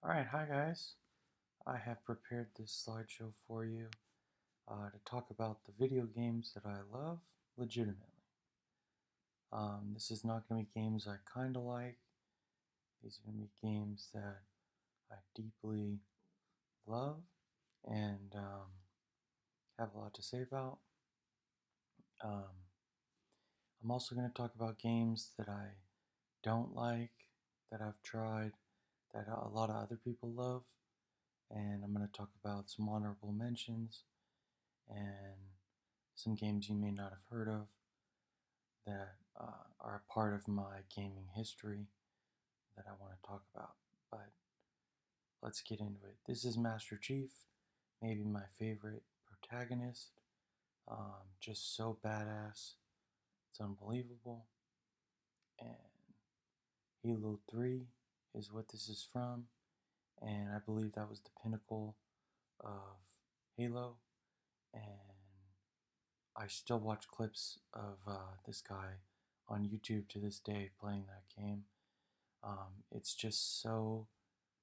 Alright, hi guys. I have prepared this slideshow for you to talk about the video games that I love legitimately. This is not going to be games I kind of like. These are going to be games that I deeply love and have a lot to say about. Um, I'm also going to talk about games that I don't like, that I've tried, that a lot of other people love. And I'm going to talk about some honorable mentions and some games you may not have heard of that are a part of my gaming history that I want to talk about. But let's get into it. This is Master Chief, maybe my favorite protagonist. Just so badass. It's unbelievable. And Halo 3 is what this is from. And I believe that was the pinnacle of Halo. And I still watch clips of this guy on YouTube to this day playing that game. It's just so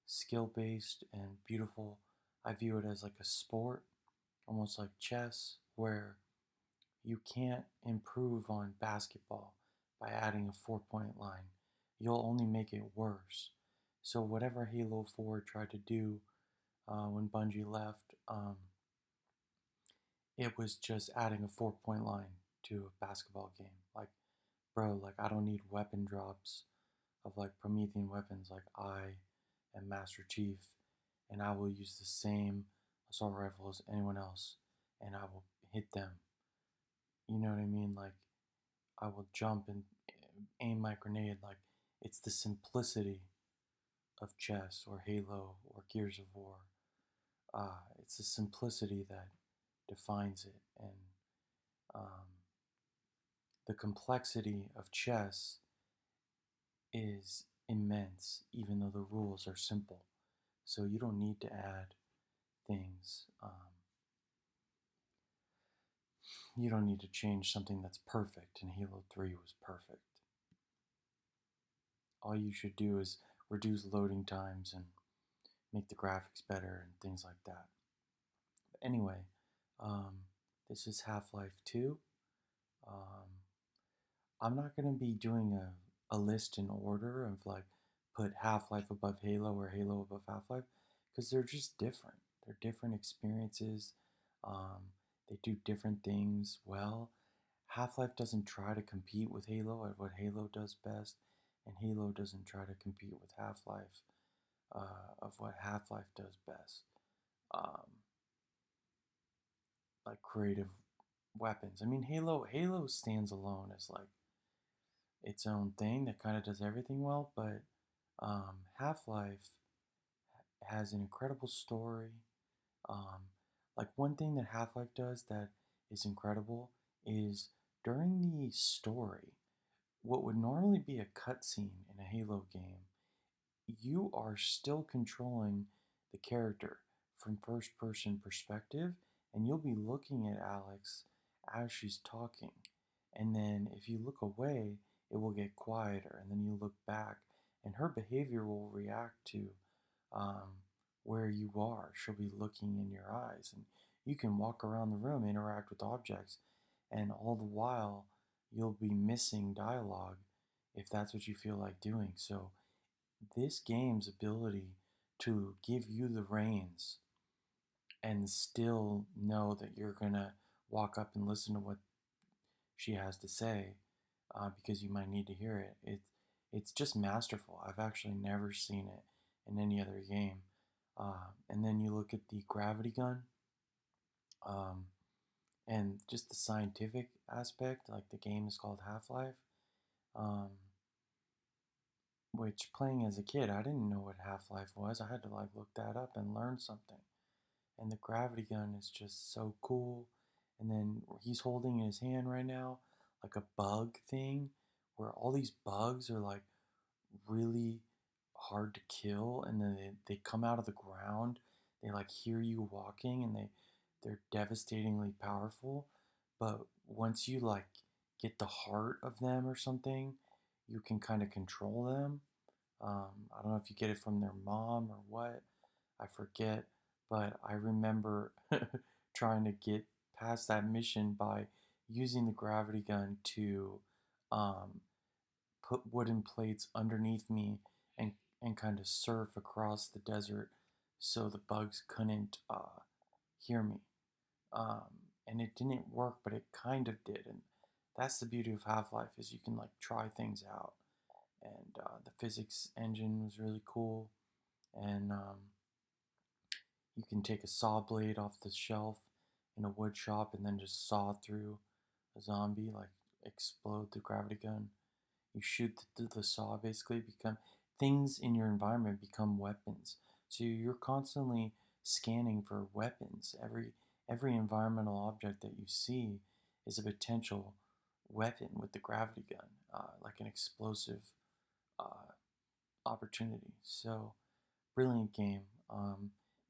skill based and beautiful. I view it as like a sport, almost like chess, where you can't improve on basketball by adding a 4 point line. You'll only make it worse. So, whatever Halo 4 tried to do when Bungie left, it was just adding a 4 point line to a basketball game. Like, bro, like I don't need weapon drops of like Promethean weapons. Like I am Master Chief, and I will use the same assault rifle as anyone else, and I will hit them. You know what I mean? Like I will jump and aim my grenade. Like it's the simplicity of chess or Halo or Gears of War. It's the simplicity that defines it, and um, the complexity of chess is immense, even though the rules are simple. So you don't need to add things. You don't need to change something that's perfect, and Halo 3 was perfect. All you should do is reduce loading times and make the graphics better and things like that. But anyway, um, this is Half Life 2. Um, I'm not going to be doing a list in order of like put Half Life above Halo or Halo above Half Life because they're just different. They're different experiences. Um, they do different things well. Half Life doesn't try to compete with Halo at what Halo does best, and Halo doesn't try to compete with Half Life of what Half Life does best. Um, like creative weapons. I mean, Halo stands alone as like its own thing that kind of does everything well, but Half Life has an incredible story. Um, like one thing that Half Life does that is incredible is during the story, what would normally be a cutscene in a Halo game, you are still controlling the character from first person perspective, and you'll be looking at Alex as she's talking. And then if you look away, it will get quieter, and then you look back, and her behavior will react to um, where you are. She'll be looking in your eyes, and you can walk around the room, interact with objects, and all the while you'll be missing dialogue if that's what you feel like doing. So this game's ability to give you the reins and still know that you're gonna walk up and listen to what she has to say because you might need to hear it. It's just masterful. I've actually never seen it in any other game. And then you look at the gravity gun um, and just the scientific aspect. Like the game is called Half Life. Um, which playing as a kid, I didn't know what Half Life was. I had to like look that up and learn something. And the gravity gun is just so cool. And then he's holding in his hand right now like a bug thing where all these bugs are like really hard to kill, and then they come out of the ground. They like hear you walking, and they're devastatingly powerful. But once you like get the heart of them or something, you can kind of control them. I don't know if you get it from their mom or what. I forget, but I remember trying to get past that mission by using the gravity gun to um, put wooden plates underneath me and kind of surf across the desert so the bugs couldn't hear me. Um, and it didn't work, but it kind of did. And that's the beauty of Half-Life is you can like try things out. And the physics engine was really cool. And you can take a saw blade off the shelf in a wood shop and then just saw through a zombie, like explode the gravity gun. You shoot the saw, basically become things in your environment become weapons. So you're constantly scanning for weapons. Every environmental object that you see is a potential weapon with the gravity gun, like an explosive uh, opportunity. So brilliant game.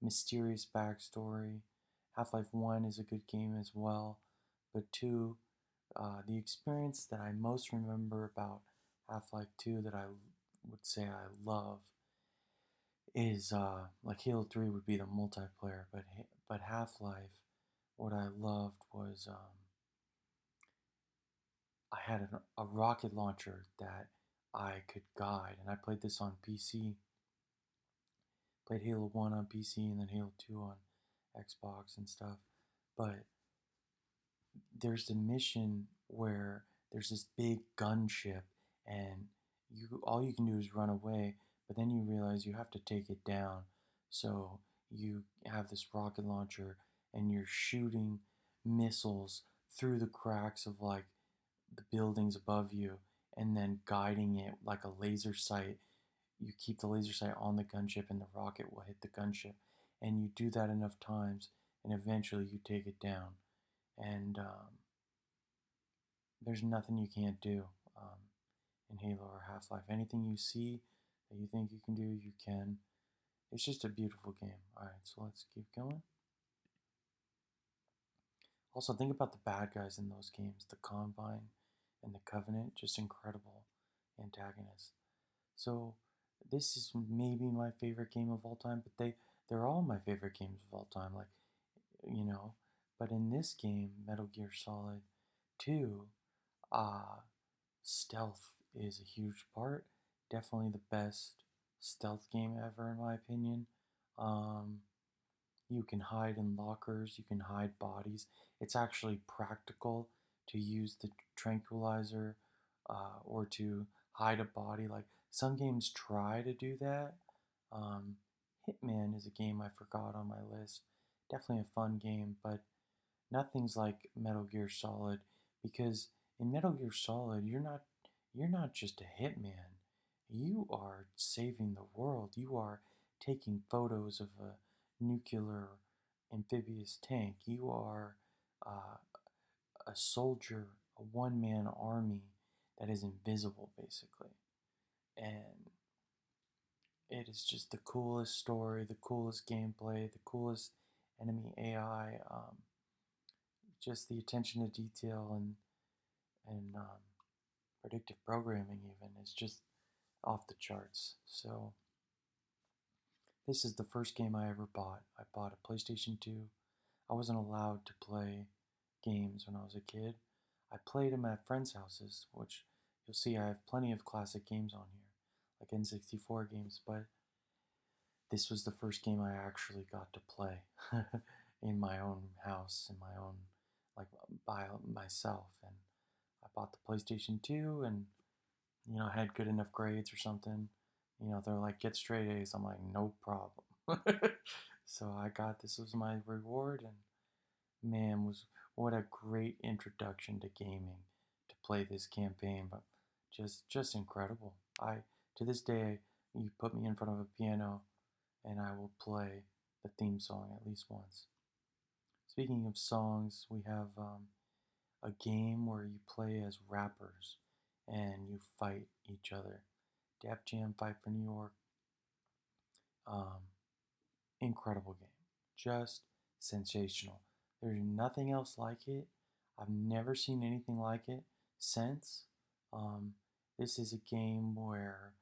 Mysterious backstory. Half Life 1 is a good game as well, but 2, the experience that I most remember about Half Life 2 that I would say I love is like Halo 3 would be the multiplayer, but Half Life, what I loved was I had a rocket launcher that I could guide, and I played this on PC. Played Halo 1 on PC and then Halo 2 on Xbox and stuff. But there's a mission where there's this big gunship and you all you can do is run away, but then you realize you have to take it down. So you have this rocket launcher and you're shooting missiles through the cracks of like the buildings above you and then guiding it like a laser sight. You keep the laser sight on the gunship and the rocket will hit the gunship. And you do that enough times and eventually you take it down. And there's nothing you can't do in Halo or Half Life. Anything you see that you think you can do, you can. It's just a beautiful game. Alright, so let's keep going. Also, think about the bad guys in those games, the Combine and the Covenant, just incredible antagonists. So this is maybe my favorite game of all time, but they're all my favorite games of all time. Like, you know, but in this game, Metal Gear Solid 2, uh, stealth is a huge part. Definitely the best stealth game ever, in my opinion. Um, you can hide in lockers, you can hide bodies. It's actually practical to use the tranquilizer or to hide a body. Like some games try to do that. Um, Hitman is a game I forgot on my list. Definitely a fun game, but nothing's like Metal Gear Solid because in Metal Gear Solid you're not just a hitman. You are saving the world. You are taking photos of a nuclear amphibious tank. You are uh, a soldier, a one-man army that is invisible basically. And it is just the coolest story, the coolest gameplay, the coolest enemy AI. Just the attention to detail and predictive programming even is just off the charts. So this is the first game I ever bought. I bought a PlayStation 2. I wasn't allowed to play games when I was a kid. I played them at friends' houses, which you'll see I have plenty of classic games on here, like N64 games, but this was the first game I actually got to play in my own house, in my own, like by myself. And I bought the PlayStation 2 and, I had good enough grades or something. They're like, get straight A's. I'm like, no problem. So I got this was my reward, and man, was what a great introduction to gaming to play this campaign, but just incredible. I to this day, you put me in front of a piano and I will play the theme song at least once. Speaking of songs, we have a game where you play as rappers and you fight each other. Def Jam Fight for New York. Um, Incredible game. Just sensational. There's nothing else like it. I've never seen anything like it since. Um, this is a game where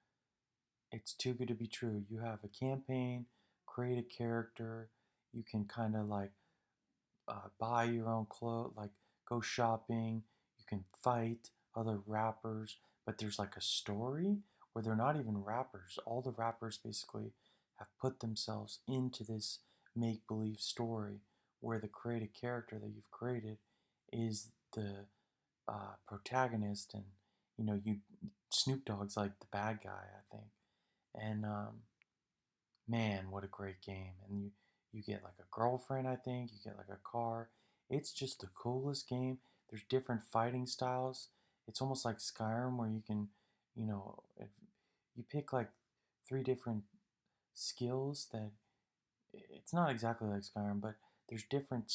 it's too good to be true. You have a campaign, create a character, you can kind of like buy your own clothes, like go shopping. You can fight other rappers, but there's like a story where they're not even rappers. All the rappers basically have put themselves into this make believe story where the created character that you've created is the protagonist, and you Snoop Dogg's like the bad guy, I think, and man, what a great game. And you get like a girlfriend, I think, you get like a car. It's just the coolest game. There's different fighting styles. It's almost like Skyrim where you can, if you pick like three different skills that it's not exactly like Skyrim, but there's different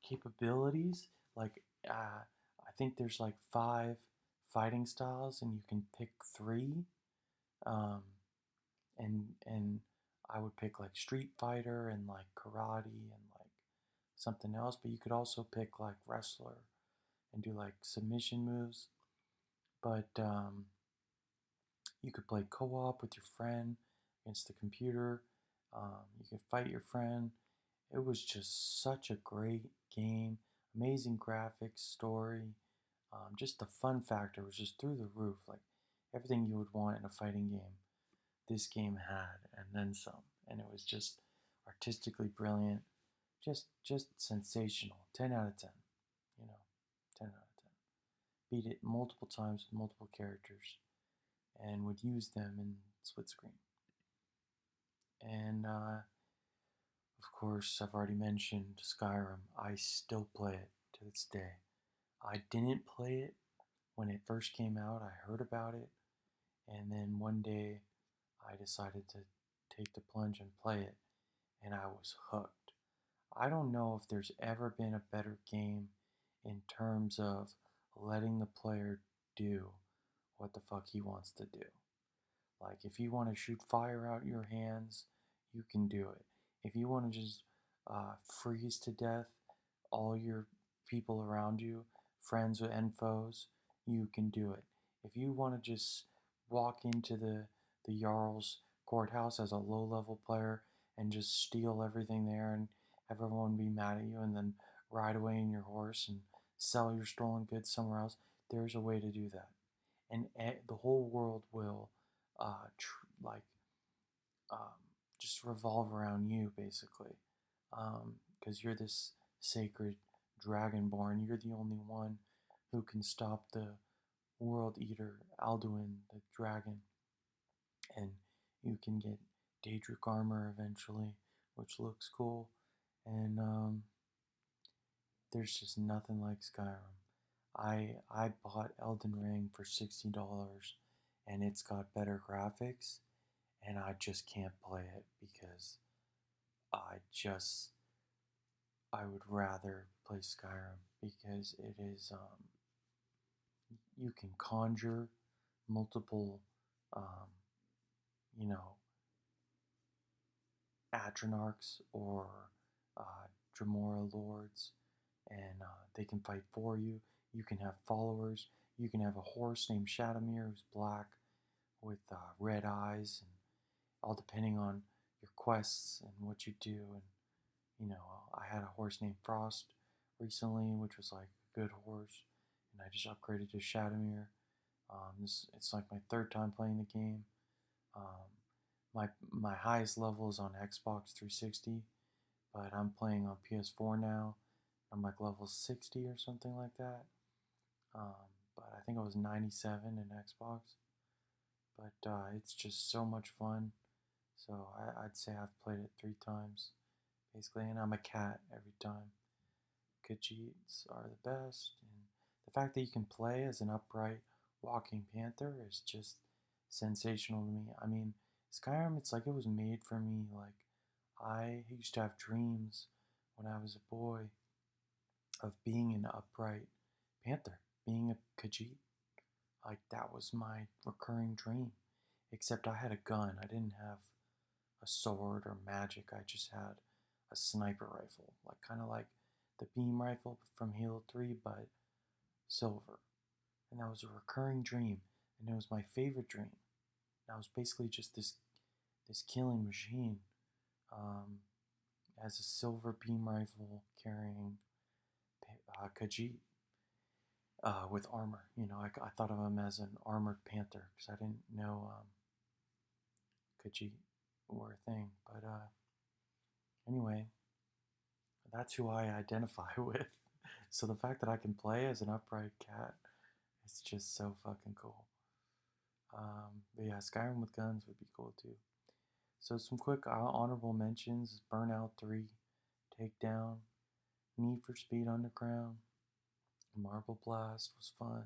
capabilities. Like I think there's like five fighting styles, and you can pick three. Um, and I would pick like Street Fighter and like karate and like something else, but you could also pick like wrestler and do like submission moves. But you could play co-op with your friend against the computer. You could fight your friend. It was just such a great game, amazing graphics, story. Just the fun factor was just through the roof, like everything you would want in a fighting game this game had, and then some. And it was just artistically brilliant, just sensational. 10 out of 10, you know, 10 out of 10. Beat it multiple times with multiple characters, and would use them in split screen. And of course, I've already mentioned Skyrim. I still play it to this day. I didn't play it when it first came out. I heard about it, and then one day I decided to take the plunge and play it, and I was hooked. I don't know if there's ever been a better game in terms of letting the player do what the fuck he wants to do. Like, if you want to shoot fire out your hands, you can do it. If you want to just freeze to death all your people around you, friends and foes, you can do it. If you want to just walk into the Jarl's courthouse as a low level player and just steal everything there and have everyone be mad at you and then ride away in your horse and sell your stolen goods somewhere else, there's a way to do that. And the whole world will like um, just revolve around you basically, because you're this sacred dragonborn. You're the only one who can stop the world eater Alduin, the dragon, and you can get Daedric armor eventually, which looks cool. And there's just nothing like Skyrim. I bought Elden Ring for $60, and it's got better graphics, and I just can't play it because I just I would rather play Skyrim because it is you can conjure multiple um, you know Atronarchs or Dremora lords, and they can fight for you. You can have followers. You can have a horse named Shadowmere who's black with red eyes, and all depending on your quests and what you do. And I had a horse named Frost recently, which was like a good horse, and I just upgraded to Shadowmere. It's like my third time playing the game. Um, my highest level is on Xbox 360, but I'm playing on PS4 now. I'm like level 60 or something like that. But I think I was 97 in Xbox. But it's just so much fun. So I'd say I've played it 3 times, basically, and I'm a cat every time. Khajiits are the best, and the fact that you can play as an upright walking panther is just sensational to me. I mean, Skyrim, it's like it was made for me. Like, I used to have dreams when I was a boy of being an upright panther, being a Khajiit. Like, that was my recurring dream. Except I had a gun. I didn't have a sword or magic. I just had a sniper rifle, like kind of like the beam rifle from Halo 3, but silver. And that was a recurring dream, and it was my favorite dream. And I was basically just this killing machine. Um, as a silver beam rifle carrying Khajiit with armor. I thought of him as an armored panther because I didn't know Khajiit were a thing. But anyway, that's who I identify with. So the fact that I can play as an upright cat is just so fucking cool. But yeah, Skyrim with guns would be cool too. So some quick honorable mentions: Burnout 3, Takedown, Need for Speed Underground, Marble Blast was fun.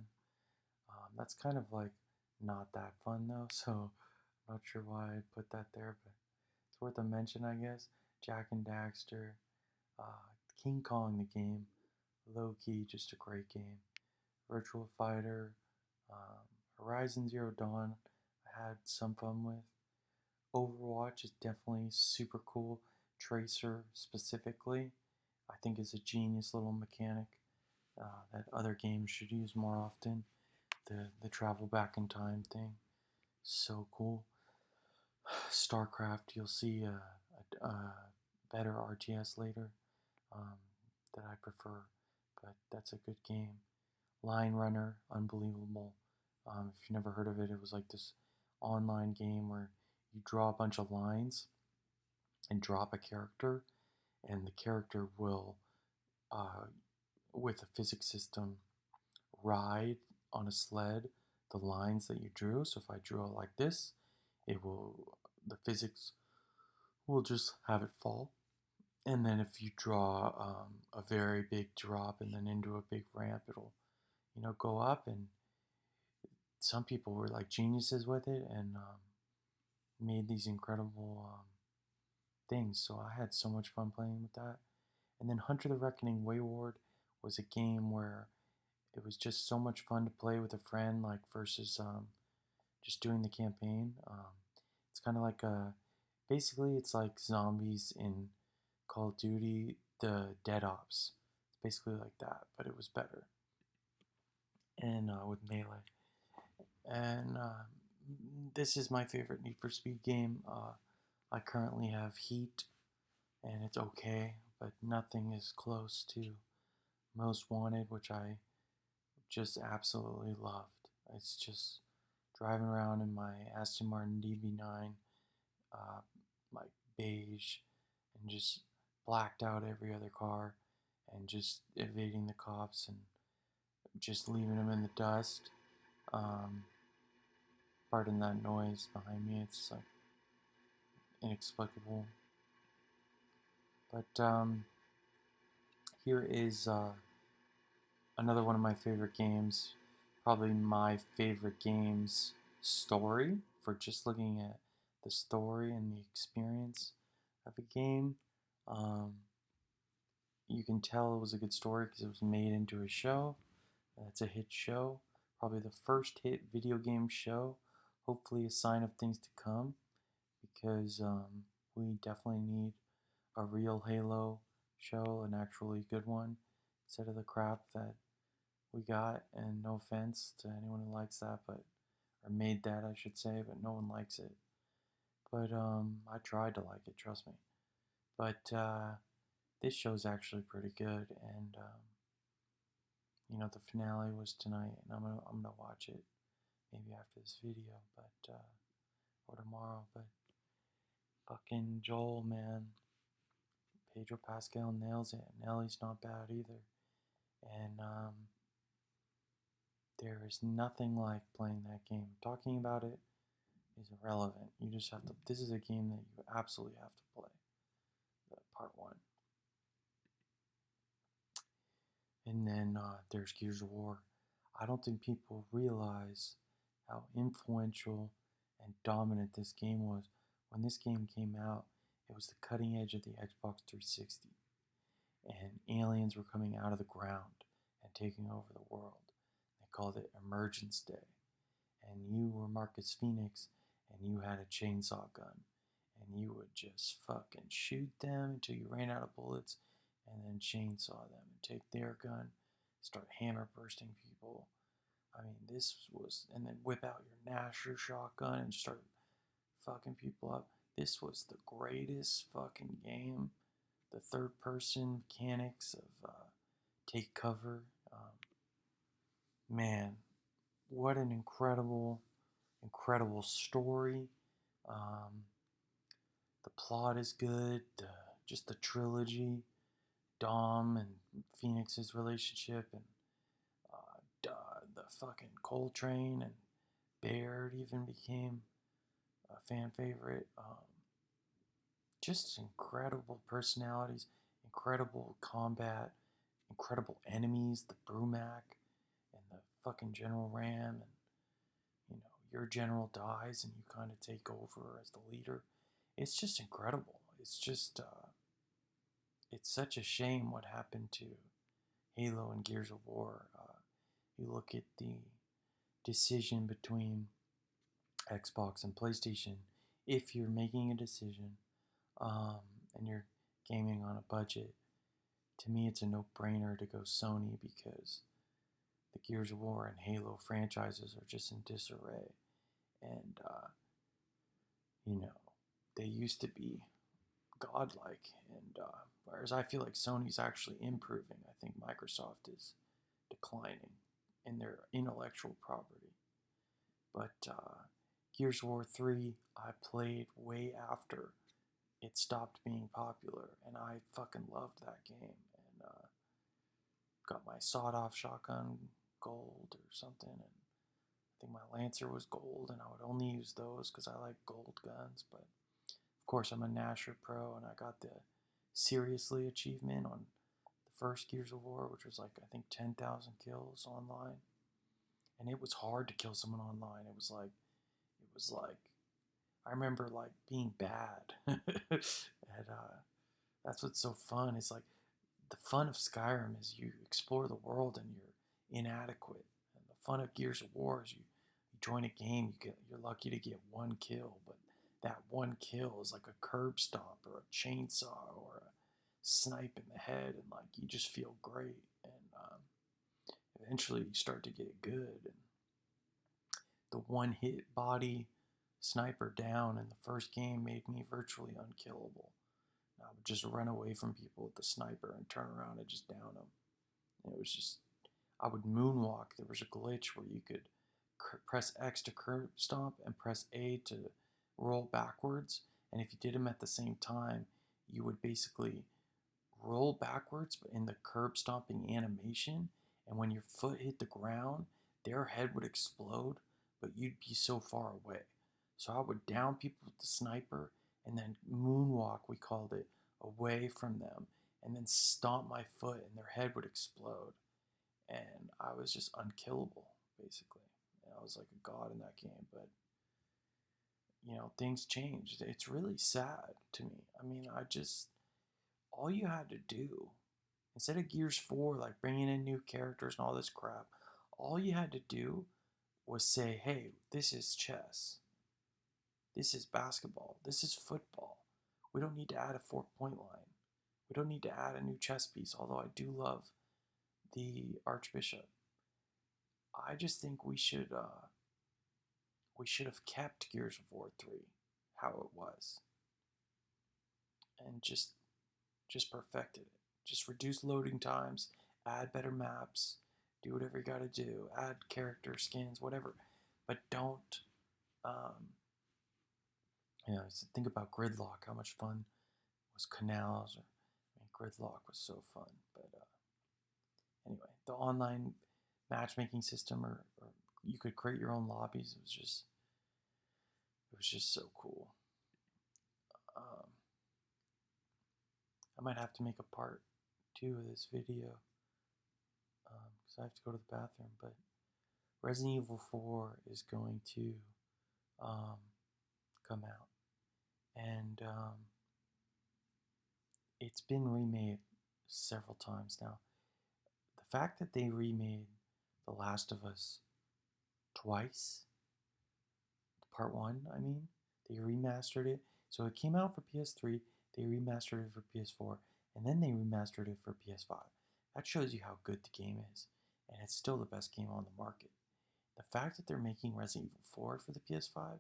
That's kind of like not that fun though, so I'm not sure why I put that there, but it's worth a mention, I guess. Jak and Daxter, uh, King Kong the game, low key, just a great game. Virtual Fighter, um, Horizon Zero Dawn, I had some fun with. Overwatch is definitely super cool. Tracer specifically, I think is a genius little mechanic that other games should use more often. The travel back in time thing, so cool. StarCraft, you'll see a better RTS later um, that I prefer, but that's a good game. Line Runner, unbelievable. If you've never heard of it, it was like this online game where you draw a bunch of lines and drop a character, and the character will, uh, with a physics system, ride on a sled the lines that you drew. So if I drew it like this, the physics will just have it fall. And then if you draw a very big drop and then into a big ramp, it'll, go up. And some people were like geniuses with it and made these incredible things. So I had so much fun playing with that. And then Hunter the Reckoning Wayward was a game where it was just so much fun to play with a friend, like versus just doing the campaign. It's kind of like basically it's like zombies in Call of Duty, the Dead Ops. It's basically like that, but it was better. And with melee. And this is my favorite Need for Speed game. I currently have Heat, and it's okay, but nothing is close to Most Wanted, which I just absolutely loved. It's just driving around in my Aston Martin DB9, uh, like beige, and just blacked out every other car, and just evading the cops and just leaving them in the dust. Um, Pardon that noise behind me. It's like inexplicable. But here is another one of my favorite games. Probably my favorite game's story for just looking at the story and the experience of a game. Um, you can tell it was a good story because it was made into a show. It's a hit show. Probably the first hit video game show. Hopefully, a sign of things to come because we definitely need a real Halo show, an actually good one, instead of the crap that we got. And no offense to anyone who likes that, or made that, I should say, but no one likes it. But I tried to like it, trust me. But this show's actually pretty good, and the finale was tonight, and I'm gonna watch it maybe after this video, but or tomorrow. But fucking Joel, man, Pedro Pascal nails it. Nellie's not bad either, and there is nothing like playing that game. Talking about it is irrelevant. You just have to. This is a game that you absolutely have to play. Part one, and then there's Gears of War. I don't think people realize how influential and dominant this game was. When this game came out, it was the cutting edge of the Xbox 360, and aliens were coming out of the ground and taking over the world. They called it Emergence Day, and you were Marcus Phoenix, and you had a chainsaw gun, and you would just fucking shoot them until you ran out of bullets, and then chainsaw them and take their gun, start hammer bursting people. I mean, this was, and then whip out your Nasher shotgun and start fucking people up. This was the greatest fucking game. The third person mechanics of take cover. Man, what an incredible story. Um, the plot is good. Just the trilogy, Dom and Phoenix's relationship, and the fucking Coltrane and Baird even became a fan favorite. Just incredible personalities, incredible combat, incredible enemies. The Brumac and the fucking General Ram, and your general dies and you kind of take over as the leader. It's just incredible. It's just it's such a shame what happened to Halo and Gears of War. You look at the decision between Xbox and PlayStation. If you're making a decision um, and you're gaming on a budget, to me it's a no-brainer to go Sony, because the Gears of War and Halo franchises are just in disarray. And, they used to be godlike. And whereas I feel like Sony's actually improving, I think Microsoft is declining in their intellectual property. But Gears of War 3, I played way after it stopped being popular, and I fucking loved that game. And got my sawed-off shotgun gold or something, and I think my Lancer was gold, and I would only use those because I like gold guns. But of course, I'm a Nasher Pro, and I got the Seriously achievement on the first Gears of War, which was like, I think, 10,000 kills online. And it was hard to kill someone online. It was like, I remember like being bad. And that's what's so fun. It's like the fun of Skyrim is you explore the world and you're inadequate. And the fun of Gears of War is you join a game, you're lucky to get one kill, but that one kill is like a curb stomp or a chainsaw or a snipe in the head, and like you just feel great. And eventually you start to get good, and the one hit body sniper down in the first game made me virtually unkillable. I would just run away from people with the sniper and turn around and just down them. And it was just, I would moonwalk. There was a glitch where you could press X to curb stomp and press A to roll backwards. And if you did them at the same time, you would basically roll backwards but in the curb stomping animation. And when your foot hit the ground, their head would explode, but you'd be so far away. So I would down people with the sniper and then moonwalk, we called it, away from them, and then stomp my foot and their head would explode. And I was just unkillable, basically. And I was like a god in that game. But things changed. It's really sad to me. I mean, all you had to do, instead of Gears 4, like bringing in new characters and all this crap, all you had to do was say, hey, this is chess. This is basketball. This is football. We don't need to add a 4-point line. We don't need to add a new chess piece, although I do love the Archbishop. I just think we should have kept Gears of War 3 how it was, and just perfected it. Just reduce loading times, add better maps, do whatever you gotta do, add character skins, whatever. But don't, think about Gridlock, how much fun was Canals, or Gridlock was so fun. But anyway, the online matchmaking system, or you could create your own lobbies. It was just so cool. I might have to make a part 2 of this video because I have to go to the bathroom. But Resident Evil 4 is going to come out, and it's been remade several times now. The fact that they remade The Last of Us twice, part 1, I mean, they remastered it. So it came out for PS3, they remastered it for PS4, and then they remastered it for PS5. That shows you how good the game is, and it's still the best game on the market. The fact that they're making Resident Evil 4 for the PS5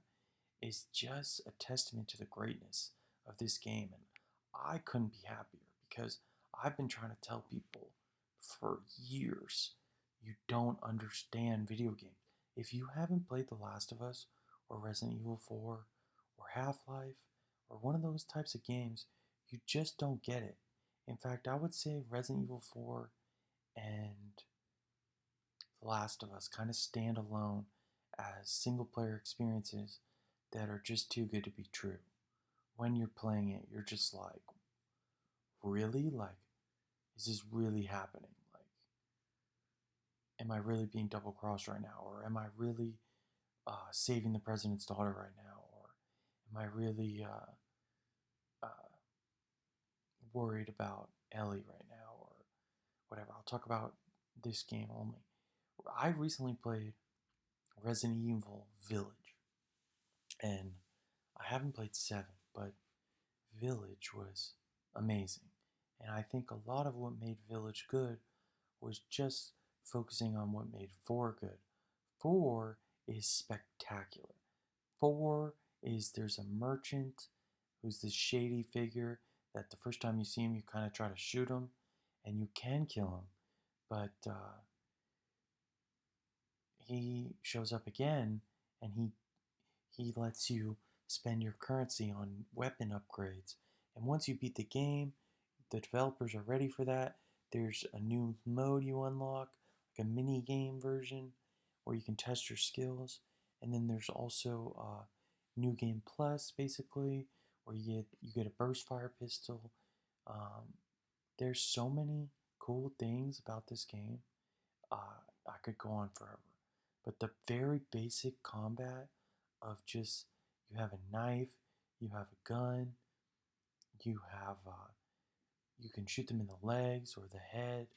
is just a testament to the greatness of this game. And I couldn't be happier because I've been trying to tell people for years you don't understand video games. If you haven't played The Last of Us or Resident Evil 4 or Half-Life or one of those types of games, you just don't get it. In fact, I would say Resident Evil 4 and The Last of Us kind of stand alone as single player experiences that are just too good to be true. When you're playing it, you're just like, really? Like, is this really happening? Like, am I really being double crossed right now? Or am I really saving the president's daughter right now? Or am I really uh, worried about Ellie right now? Or whatever. I'll talk about this game only. I recently played Resident Evil Village, and I haven't played 7, but Village was amazing. And I think a lot of what made Village good was just focusing on what made 4 good. 4 is spectacular. 4 is there's a merchant who's this shady figure that the first time you see him, you kind of try to shoot him, and you can kill him, but he shows up again, and he lets you spend your currency on weapon upgrades. And once you beat the game, the developers are ready for that. There's a new mode you unlock, like a mini game version, where you can test your skills. And then there's also New Game Plus, basically, where you get a burst fire pistol. Um, there's so many cool things about this game. I could go on forever. But the very basic combat of just you have a knife, you have a gun, you have you can shoot them in the legs or the head,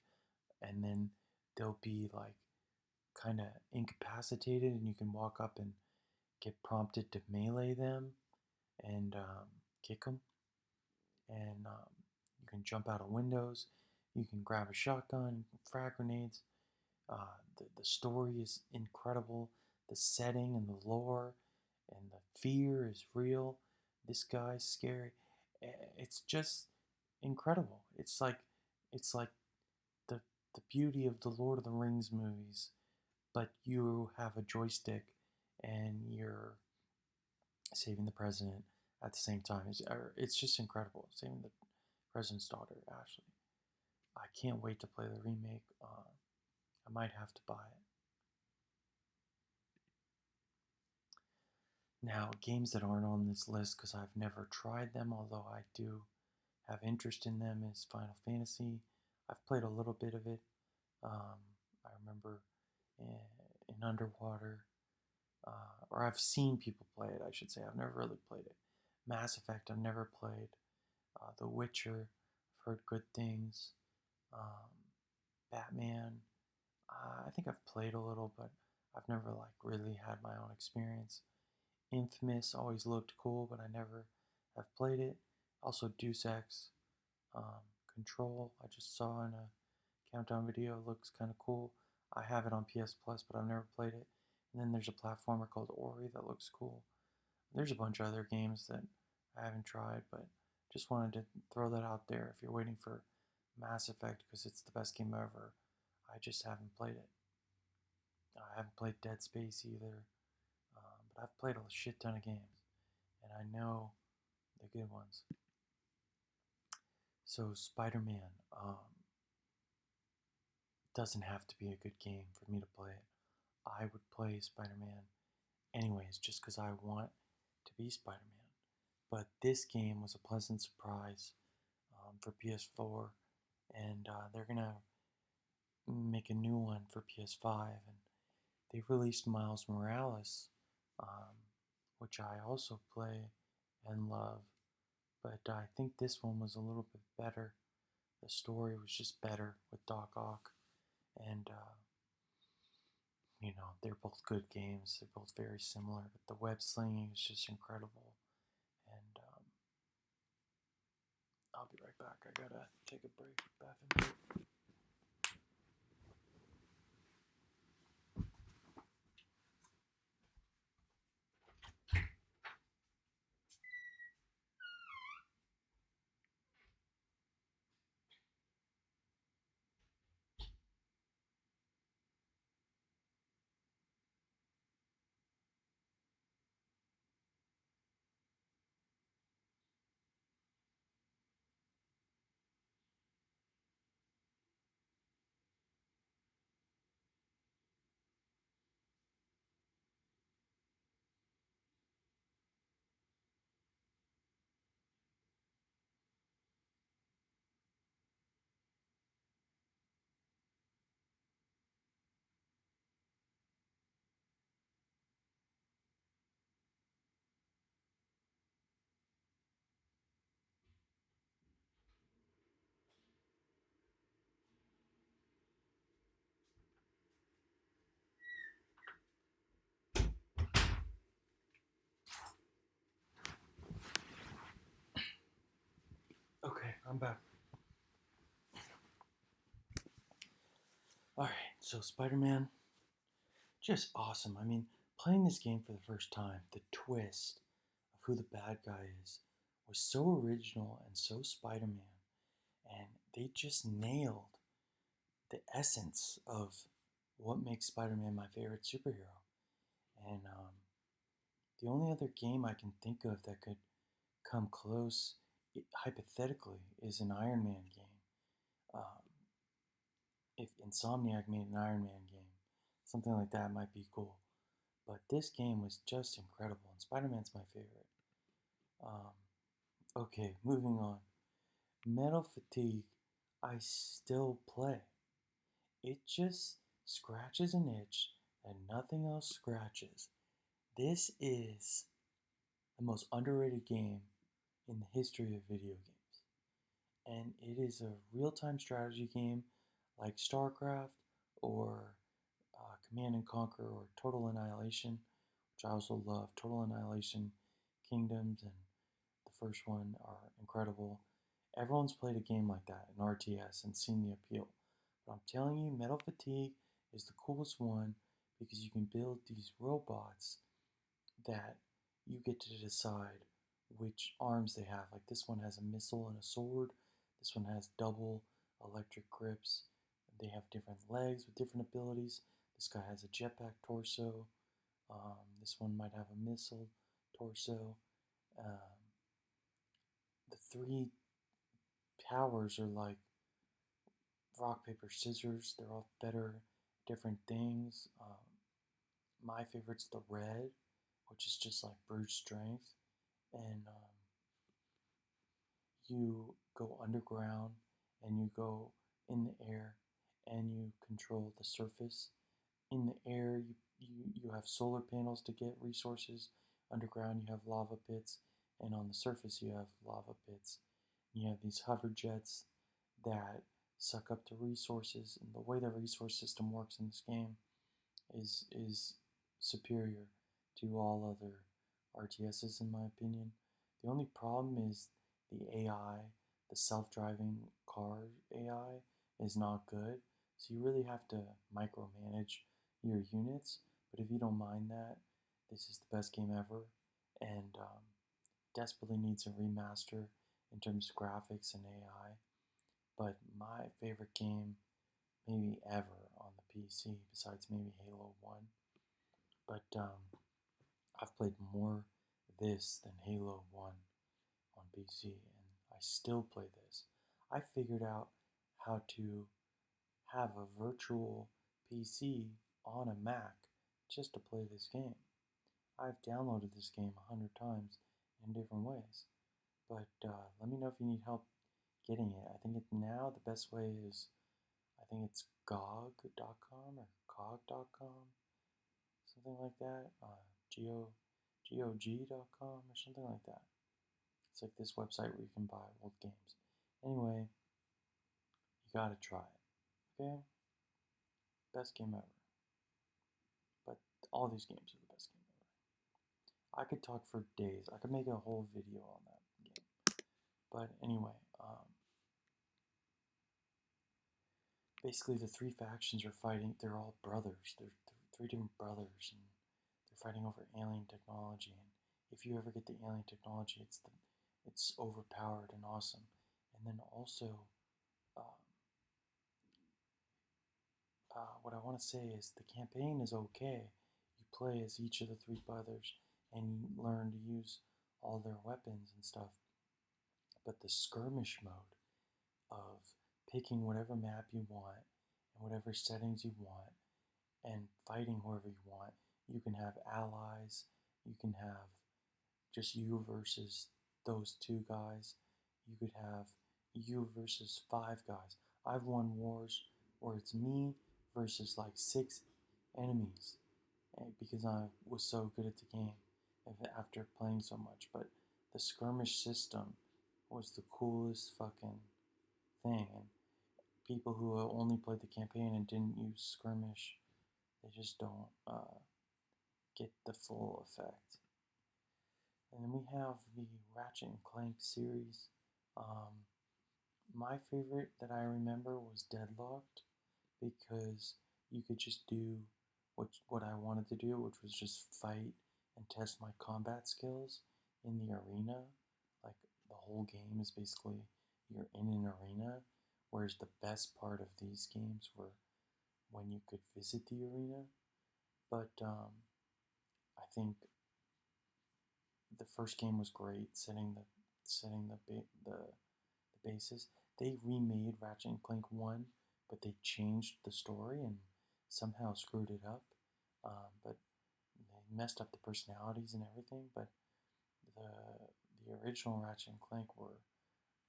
and then they'll be like kind of incapacitated, and you can walk up and get prompted to melee them and kick them, and you can jump out of windows, you can grab a shotgun, frag grenades. The story is incredible. The setting and the lore and the fear is real. This guy's scary. It's just incredible. It's like the the beauty of the Lord of the Rings movies, but you have a joystick and you're saving the president at the same time. It's just incredible. Saving the president's daughter, Ashley. I can't wait to play the remake. I might have to buy it. Now, games that aren't on this list because I've never tried them, although I do have interest in them, is Final Fantasy. I've played a little bit of it. I remember in Underwater, or I've seen people play it, I should say. I've never really played it. Mass Effect, I've never played. The Witcher, I've heard good things. Um, Batman, I think I've played a little, but I've never like really had my own experience. Infamous always looked cool, but I never have played it. Also, Deus Ex, Control, I just saw in a countdown video, looks kind of cool. I have it on PS Plus, but I've never played it. And then there's a platformer called Ori that looks cool. There's a bunch of other games that I haven't tried, but just wanted to throw that out there if you're waiting for Mass Effect because it's the best game ever. I just haven't played it. I haven't played Dead Space either, but I've played a shit ton of games, and I know the good ones. So Spider-Man doesn't have to be a good game for me to play it. I would play Spider-Man anyways, just because I want to be Spider-Man. But this game was a pleasant surprise for PS4, and they're gonna make a new one for PS5, and they released Miles Morales, um, which I also play and love. But I think this one was a little bit better. The story was just better with Doc Ock, and they're both good games. They're both very similar, but the web slinging is just incredible. And I'll be right back. I gotta take a break. Bathroom break. I'm back. Alright, so Spider Man, just awesome. I mean, playing this game for the first time, the twist of who the bad guy is was so original and so Spider Man. And they just nailed the essence of what makes Spider Man my favorite superhero. And the only other game I can think of that could come close, hypothetically, is an Iron Man game. Um, if Insomniac made an Iron Man game, something like that might be cool. But this game was just incredible, and Spider Man's my favorite. Um, okay, moving on. Metal Fatigue, I still play. It just scratches an itch and nothing else scratches. This is the most underrated game in the history of video games. And it is a real time strategy game like StarCraft or Command and Conquer or Total Annihilation, which I also love. Total Annihilation, Kingdoms, and the first one are incredible. Everyone's played a game like that in RTS and seen the appeal. But I'm telling you, Metal Fatigue is the coolest one because you can build these robots that you get to decide which arms they have. Like this one has a missile and a sword. This one has double electric grips. They have different legs with different abilities. This guy has a jetpack torso. This one might have a missile torso. Um, the three powers are like rock, paper, scissors. They're all better, different things. My favorite's the red, which is just like brute strength. And you go underground and you go in the air and you control the surface. In the air, you have solar panels to get resources. Underground, you have lava pits. And on the surface, you have lava pits. You have these hover jets that suck up the resources. And the way the resource system works in this game is superior to all other RTSs, in my opinion. The only problem is the AI, the self-driving car AI, is not good. So you really have to micromanage your units. But if you don't mind that, this is the best game ever, and desperately needs a remaster in terms of graphics and AI. But my favorite game, maybe ever on the PC, besides maybe Halo 1. But I've played more this than Halo 1 on PC, and I still play this. I figured out how to have a virtual PC on a Mac just to play this game. I've downloaded this game 100 times in different ways, but let me know if you need help getting it. I think now the best way is, I think it's GOG.com or COG.com, something like that. GOG.com or something like that. It's like this website where you can buy old games. Anyway, you gotta try it. Okay? Best game ever. But all these games are the best game ever. I could talk for days. I could make a whole video on that game. But anyway, basically the three factions are fighting. They're all brothers. They're three different brothers, and they're fighting over alien technology. And if you ever get the alien technology, it's overpowered and awesome. And then also, um, what I want to say is the campaign is okay. You play as each of the three brothers, and you learn to use all their weapons and stuff. But the skirmish mode of picking whatever map you want and whatever settings you want and fighting whoever you want. You can have allies, you can have just you versus those two guys, you could have you versus five guys. I've won wars where it's me versus like six enemies because I was so good at the game after playing so much. But the skirmish system was the coolest fucking thing. And people who only played the campaign and didn't use skirmish, they just don't get the full effect. And then we have the Ratchet and Clank series. Um, My favorite that I remember was Deadlocked because you could just do what I wanted to do, which was just fight and test my combat skills in the arena. Like the whole game is basically you're in an arena, whereas the best part of these games were when you could visit the arena. But I think the first game was great, setting the basis. They remade Ratchet and Clank 1, but they changed the story and somehow screwed it up. But they messed up the personalities and everything. But the original Ratchet and Clank were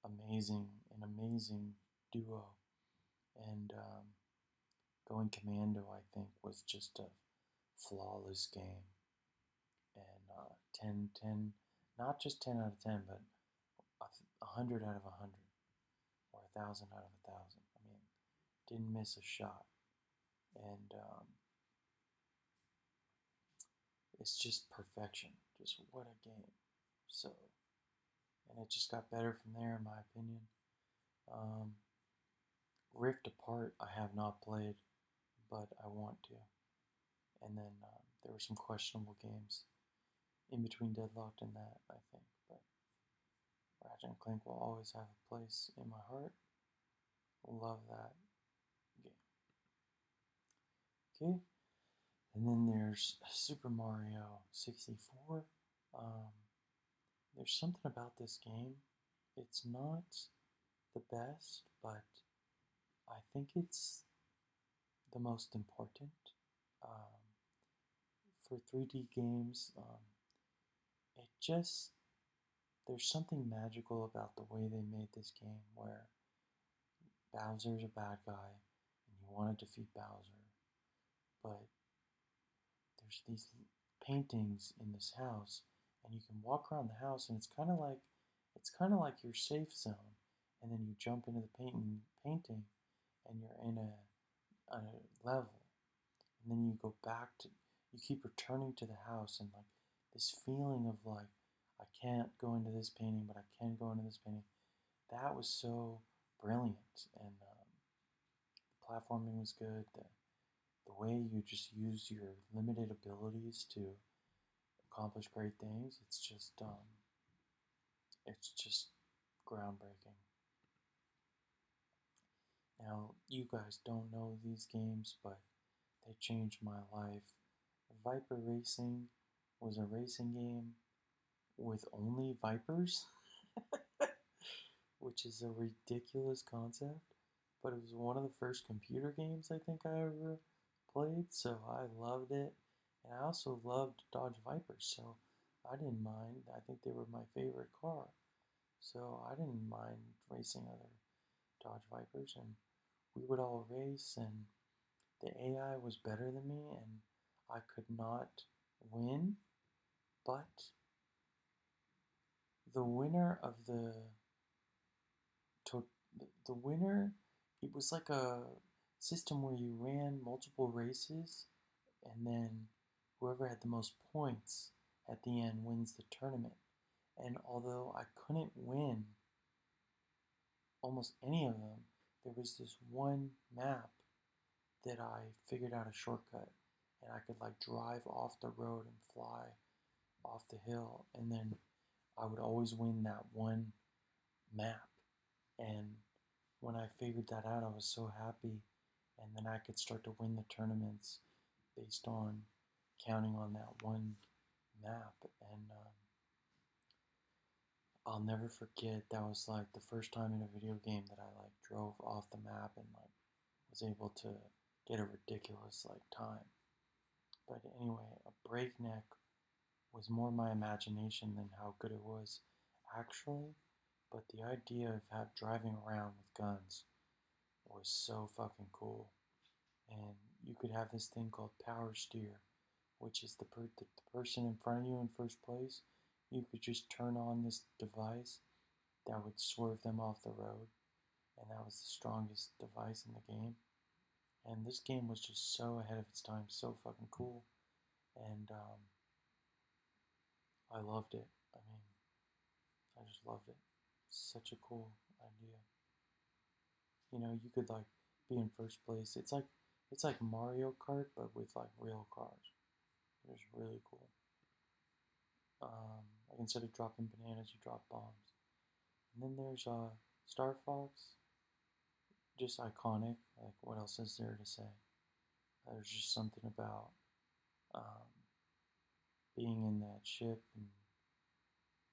amazing, an amazing duo. And Going Commando, I think, was just a flawless game. And 10, 10, not just 10 out of 10, but 100 out of 100, or 1,000 out of 1,000. I mean, didn't miss a shot. And It's just perfection. Just what a game. So, and it just got better from there, in my opinion. Um, Rift Apart, I have not played, but I want to. And then there were some questionable games in between Deadlocked and that, I think. But Ratchet and Clank will always have a place in my heart. Love that game. Okay, and then there's Super Mario 64. Um, there's something about this game. It's not the best, but I think it's the most important. Um, for 3D games, it just, there's something magical about the way they made this game where Bowser's a bad guy and you want to defeat Bowser, but there's these paintings in this house and you can walk around the house and it's kind of like your safe zone, and then you jump into the painting and you're in a level, and then you go back to, you keep returning to the house, and like this feeling of like, I can't go into this painting but I can go into this painting, that was so brilliant. And the platforming was good. The way you just use your limited abilities to accomplish great things, it's just groundbreaking. Now, you guys don't know these games, but they changed my life. Viper Racing was a racing game with only Vipers, which is a ridiculous concept, but it was one of the first computer games I think I ever played, so I loved it. And I also loved Dodge Vipers, so I didn't mind. I think they were my favorite car, so I didn't mind racing other Dodge Vipers, and we would all race, and the AI was better than me, and I could not win, but the winner of to, the winner, it was like a system where you ran multiple races, and then whoever had the most points at the end wins the tournament. And although I couldn't win almost any of them, there was this one map that I figured out a shortcut, and I could like drive off the road and fly off the hill, and then I would always win that one map. And when I figured that out, I was so happy, and then I could start to win the tournaments based on counting on that one map. And I'll never forget, that was like the first time in a video game that I like drove off the map and like was able to get a ridiculous like time. But anyway, a breakneck was more my imagination than how good it was actually. But the idea of driving around with guns was so fucking cool. And you could have this thing called power steer, which is the person in front of you in first place. You could just turn on this device that would swerve them off the road, and that was the strongest device in the game. And this game was just so ahead of its time, so fucking cool, and I loved it. I mean, I just loved it. Such a cool idea. you could like be in first place. It's like Mario Kart, but with like real cars. It was really cool. Like instead of dropping bananas, you drop bombs. And then there's Star Fox, just iconic. Like what else is there to say? There's just something about um, being in that ship and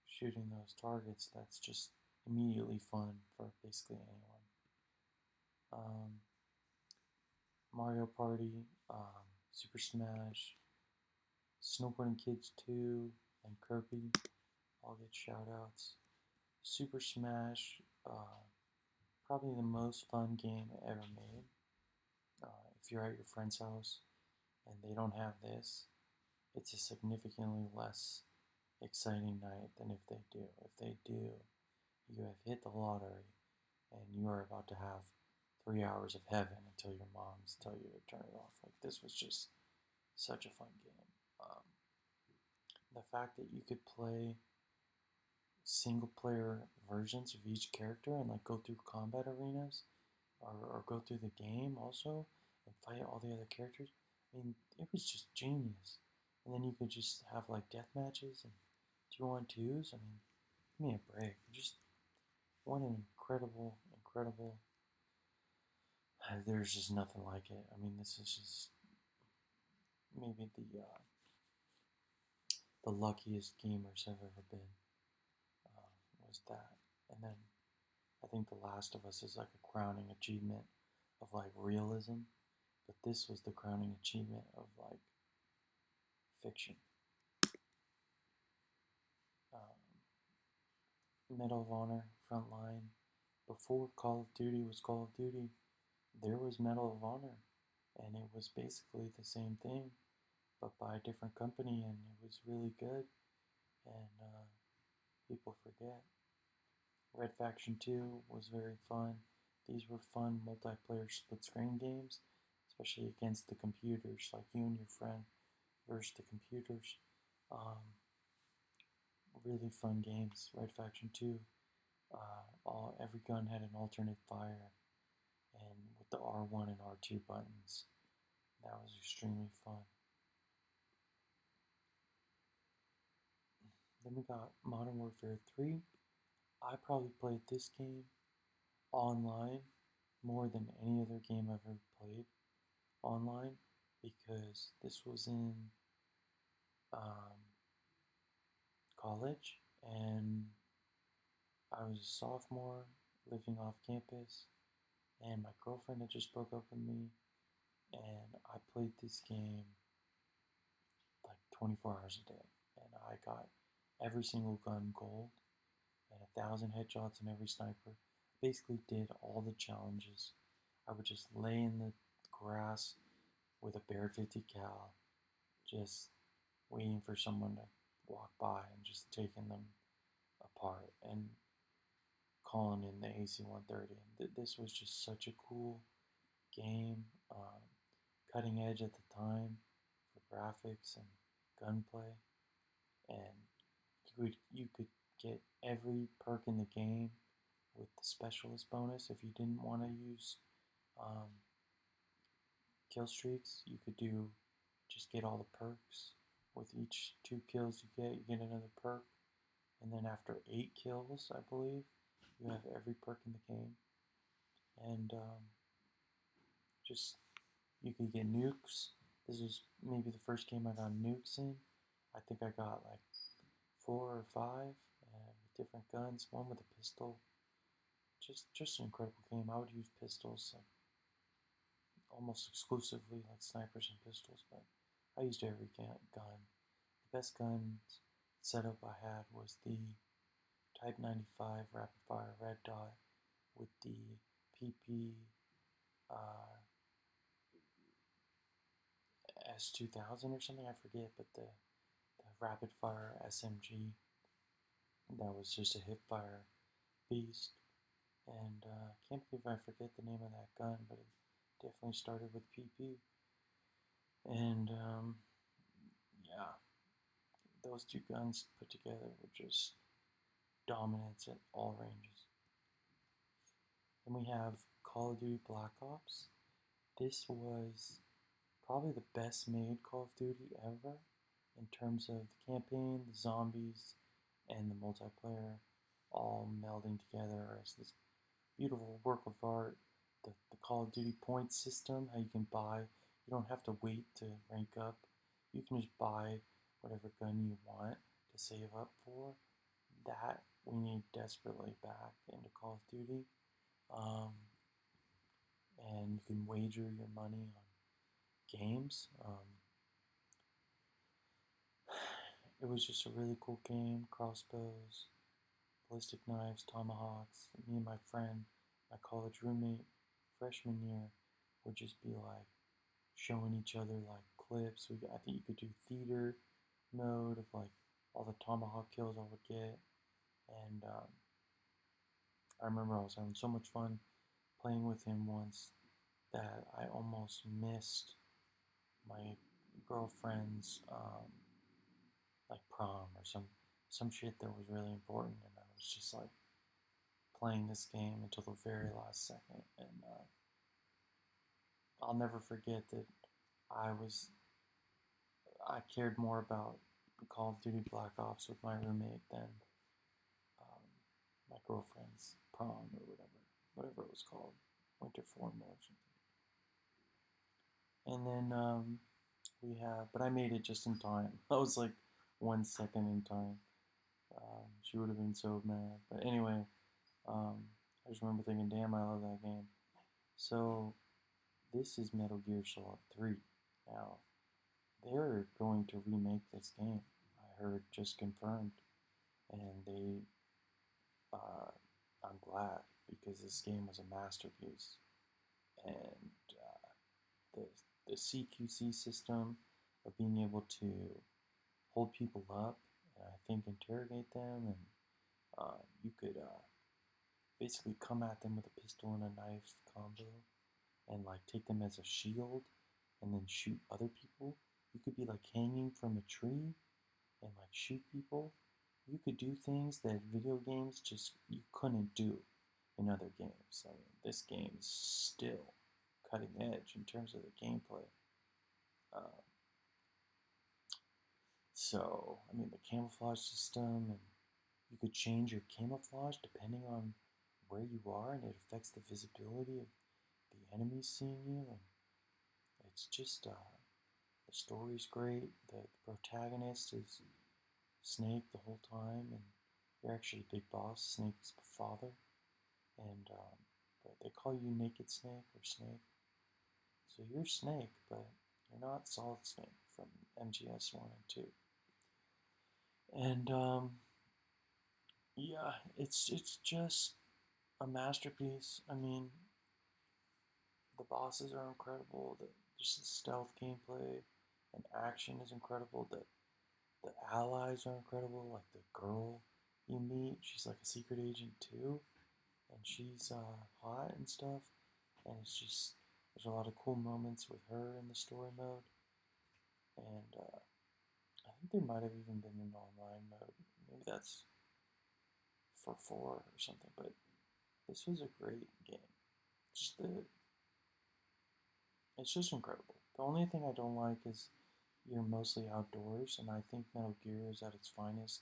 shooting those targets that's just immediately fun for basically anyone. Um, Mario Party, Super Smash, Snowboarding Kids 2, and Kirby all get shout outs. Super Smash, probably the most fun game ever made. If you're at your friend's house and they don't have this, it's a significantly less exciting night than if they do. If they do, you have hit the lottery and you are about to have 3 hours of heaven until your moms tell you to turn it off. Like, this was just such a fun game. The fact that you could play single player versions of each character and like go through combat arenas or go through the game also and fight all the other characters. I mean, it was just genius. And then you could just have like death matches and 2-on-2s. I mean, give me a break. Just what an incredible. There's just nothing like it. I mean, this is just maybe the luckiest gamers have ever been. Was that, and then I think The Last of Us is like a crowning achievement of like realism, but this was the crowning achievement of like fiction. Medal of Honor, Frontline. Before Call of Duty was Call of Duty, there was Medal of Honor, and it was basically the same thing, but by a different company, and it was really good. And people forget. Red Faction 2 was very fun. These were fun multiplayer split screen games, especially against the computers, like you and your friend versus the computers. Really fun games. Red Faction 2, every gun had an alternate fire, and with the R1 and R2 buttons, that was extremely fun. Then we got Modern Warfare 3. I probably played this game online more than any other game I've ever played online because this was in um, college and I was a sophomore living off campus and my girlfriend had just broke up with me and I played this game like 24 hours a day and I got every single gun gold and 1,000 headshots in every sniper. Basically did all the challenges. I would just lay in the grass with a Bear 50 cal, just waiting for someone to walk by and just taking them apart and calling in the AC-130. This was just such a cool game, cutting edge at the time for graphics and gunplay, and you could get every perk in the game with the specialist bonus. If you didn't want to use um, kill streaks, you could do just get all the perks. With each 2 kills you get another perk. And then after 8 kills, I believe, you have every perk in the game. And just, you could get nukes. This was maybe the first game I got nukes in. I think I got like 4 or 5 with different guns, one with a pistol. Just an incredible game. I would use pistols like almost exclusively, like snipers and pistols, but I used every gun. The best gun setup I had was the Type 95 rapid fire red dot with the PP uh, S2000 or something, I forget, but the rapid fire SMG that was just a hip fire beast. And can't believe I forget the name of that gun, but it definitely started with PP. And yeah, those 2 guns put together were just dominance at all ranges. Then we have Call of Duty Black Ops. This was probably the best made Call of Duty ever in terms of the campaign, the zombies, and the multiplayer all melding together as this beautiful work of art. The Call of Duty points system, how you can buy, you don't have to wait to rank up. You can just buy whatever gun you want to save up for. That we need desperately back into Call of Duty. Um, and you can wager your money on games. It was just a really cool game. Crossbows, ballistic knives, tomahawks. Me and my friend, my college roommate, freshman year, would just be like showing each other like clips. I think you could do theater mode of like all the tomahawk kills I would get, and I remember I was having so much fun playing with him once that I almost missed my girlfriend's like prom or some shit that was really important, and I was just like playing this game until the very last second, and I'll never forget that I was I cared more about Call of Duty Black Ops with my roommate than um, my girlfriend's prom or whatever it was called, winter formal or something. And then but I made it just in time. I was like 1 second in time. She would have been so mad. But anyway, I just remember thinking, damn, I love that game. So this is Metal Gear Solid 3. Now, they're going to remake this game. I heard just confirmed. And uh, I'm glad because this game was a masterpiece. And the, the CQC system of being able to hold people up and I think interrogate them, and you could basically come at them with a pistol and a knife combo and like take them as a shield and then shoot other people. You could be like hanging from a tree and like shoot people. You could do things that video games just you couldn't do in other games. I mean, this game is still cutting edge in terms of the gameplay. Uh, I mean, the camouflage system, and you could change your camouflage depending on where you are, and it affects the visibility of the enemies seeing you. And it's just the story's great. The protagonist is Snake the whole time, and you're actually Big Boss, Snake's father, and but they call you Naked Snake or Snake. So you're Snake, but you're not Solid Snake from MGS 1 and 2. And yeah, it's just a masterpiece. I mean, the bosses are incredible. Just the stealth gameplay and action is incredible. The allies are incredible. Like the girl you meet, she's like a secret agent too, and she's hot and stuff. And it's just there's a lot of cool moments with her in the story mode, and I think there might have even been an online mode. Maybe that's for 4 or something. But this was a great game. Just the It's just incredible. The only thing I don't like is you're mostly outdoors, and I think Metal Gear is at its finest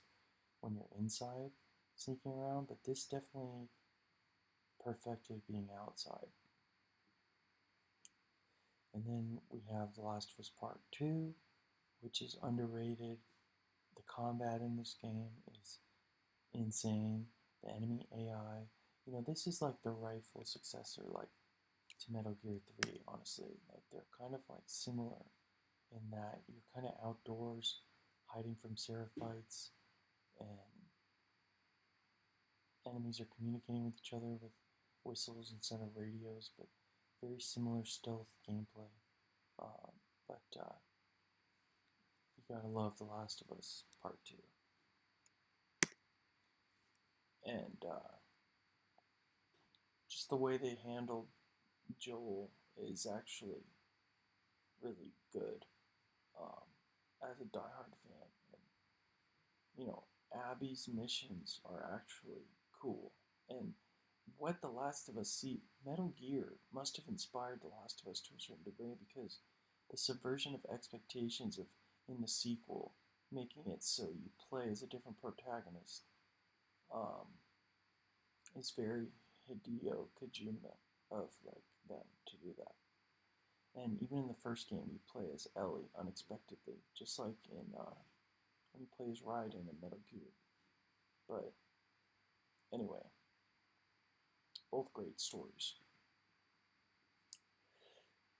when you're inside sneaking around, but this definitely perfected being outside. And then we have The Last of Us Part 2, which is underrated. The combat in this game is insane. The enemy AI, this is like the rightful successor, like to Metal Gear 3, honestly. Like they're kind of like similar in that you're kind of outdoors, hiding from Seraphites, and enemies are communicating with each other with whistles instead of radios, but very similar stealth gameplay. But you gotta love The Last of Us Part 2. And just the way they handled Joel is actually really good um, as a diehard fan. And, Abby's missions are actually cool. And what The Last of Us. See, Metal Gear must have inspired The Last of Us to a certain degree because the subversion of expectations of in the sequel, making it so you play as a different protagonist, um, is very Hideo Kojima of like them to do that. And even in the first game, you play as Ellie unexpectedly, just like in when you play as Raiden in Metal Gear. But anyway, both great stories.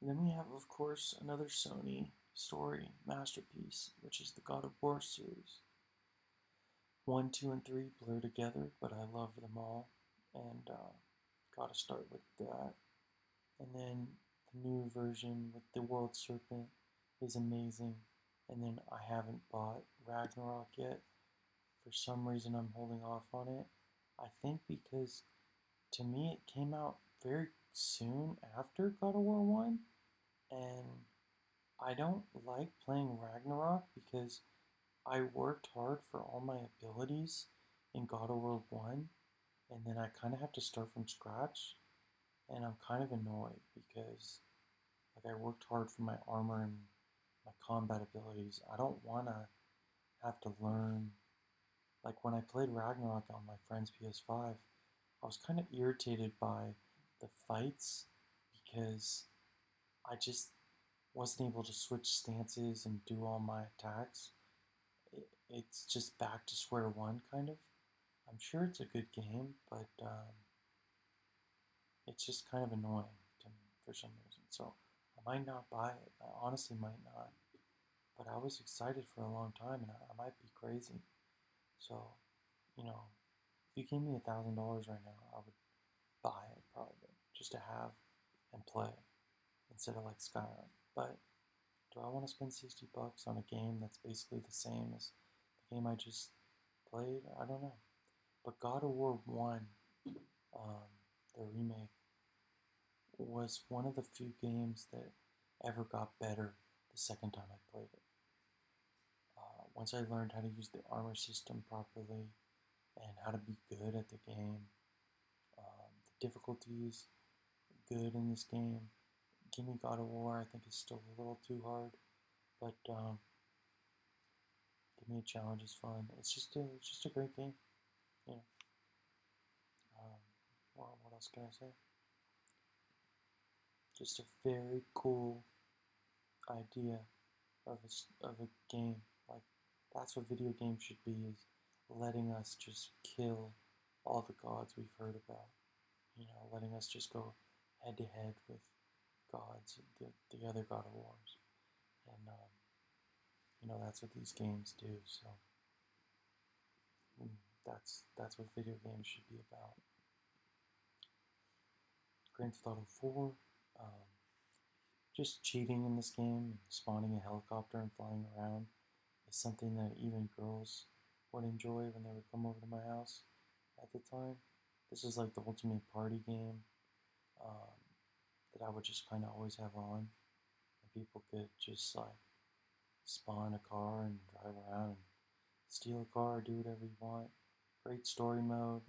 And then we have, of course, another Sony story masterpiece, which is the God of War series. 1, 2, and 3 blur together, but I love them all, and gotta start with that. And then the new version with the World Serpent is amazing. And then I haven't bought Ragnarok yet. For some reason, I'm holding off on it. I think because to me it came out very soon after God of War 1, and I don't like playing Ragnarok because I worked hard for all my abilities in God of War 1, and then I kind of have to start from scratch, and I'm kind of annoyed because like I worked hard for my armor and my combat abilities. I don't want to have to learn. Like when I played Ragnarok on my friend's PS5, I was kind of irritated by the fights because I just wasn't able to switch stances and do all my attacks. It's just back to square one, kind of. I'm sure it's a good game, but it's just kind of annoying to me for some reason. So I might not buy it. I honestly might not. But I was excited for a long time, and I might be crazy. So, you know, if you gave me $1,000 right now, I would buy it probably just to have and play instead of like Skyrim. But do I want to spend $60 on a game that's basically the same as the game I just played? I don't know. But God of War 1, um, the remake, was one of the few games that ever got better the second time I played it. Once I learned how to use the armor system properly and how to be good at the game, the difficulty is good in this game. Give me God of War, I think is still a little too hard, but give me a challenge is fun. It's just a great game. You know, um, what else can I say? Just a very cool idea of a game. Like that's what video games should be, is letting us just kill all the gods we've heard about. You know, letting us just go head to head with gods, the other God of Wars, and you know that's what these games do. So mm, that's what video games should be about. Grand Theft Auto 4, um, just cheating in this game, spawning a helicopter and flying around is something that even girls would enjoy when they would come over to my house at the time. This is like the ultimate party game um, that I would just kind of always have on, and people could just like spawn a car and drive around and steal a car, do whatever you want. Great story mode.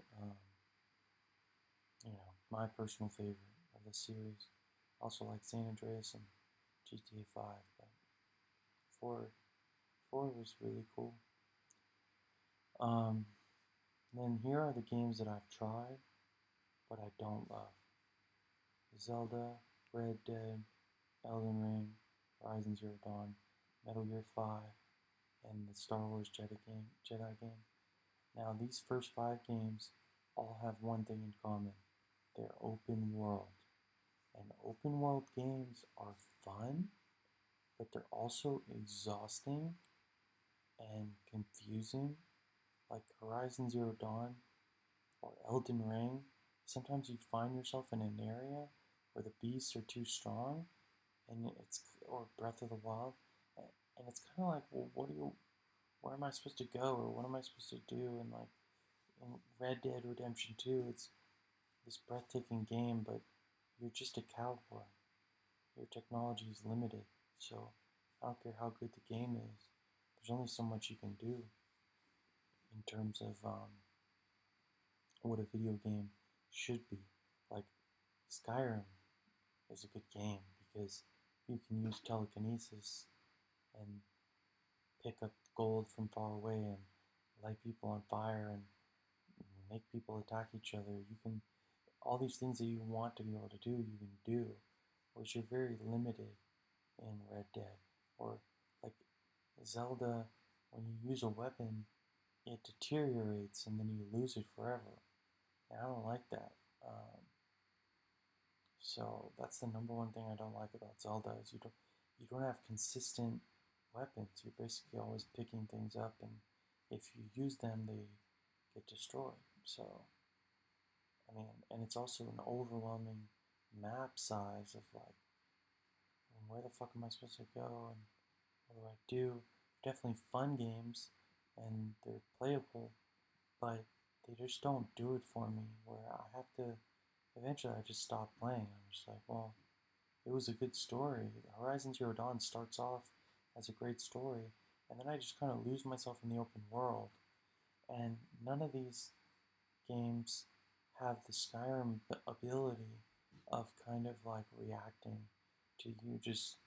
You know, my personal favorite of the series. Also like San Andreas and GTA 5, but 4, 4 was really cool. Um, then here are the games that I've tried, but I don't love. Zelda, Red Dead, Elden Ring, Horizon Zero Dawn, Metal Gear 5, and the Star Wars Jedi game. Now, these first 5 games all have one thing in common. They're open world. And open world games are fun, but they're also exhausting and confusing. Like Horizon Zero Dawn or Elden Ring, sometimes you find yourself in an area where the beasts are too strong, and it's or Breath of the Wild, and it's kind of like, well, where am I supposed to go, or what am I supposed to do? And like in Red Dead Redemption 2, it's this breathtaking game, but you're just a cowboy. Your technology is limited, so I don't care how good the game is. There's only so much you can do in terms of what a video game should be. Like, Skyrim is a good game because you can use telekinesis and pick up gold from far away and light people on fire and make people attack each other. You can all these things that you want to be able to do, you can do, which are very limited in Red Dead. Or like Zelda, when you use a weapon, it deteriorates and then you lose it forever. And I don't like that. So that's the number one thing I don't like about Zelda is you don't have consistent weapons. You're basically always picking things up, and if you use them, they get destroyed. So I mean, and it's also an overwhelming map size of like, where the fuck am I supposed to go and what do I do? Definitely fun games, and they're playable, but they just don't do it for me. Where I have to eventually, I just stop playing. I'm just like, well, it was a good story. Horizon Zero Dawn starts off as a great story, and then I just kind of lose myself in the open world. And none of these games have the Skyrim ability of kind of like reacting to you just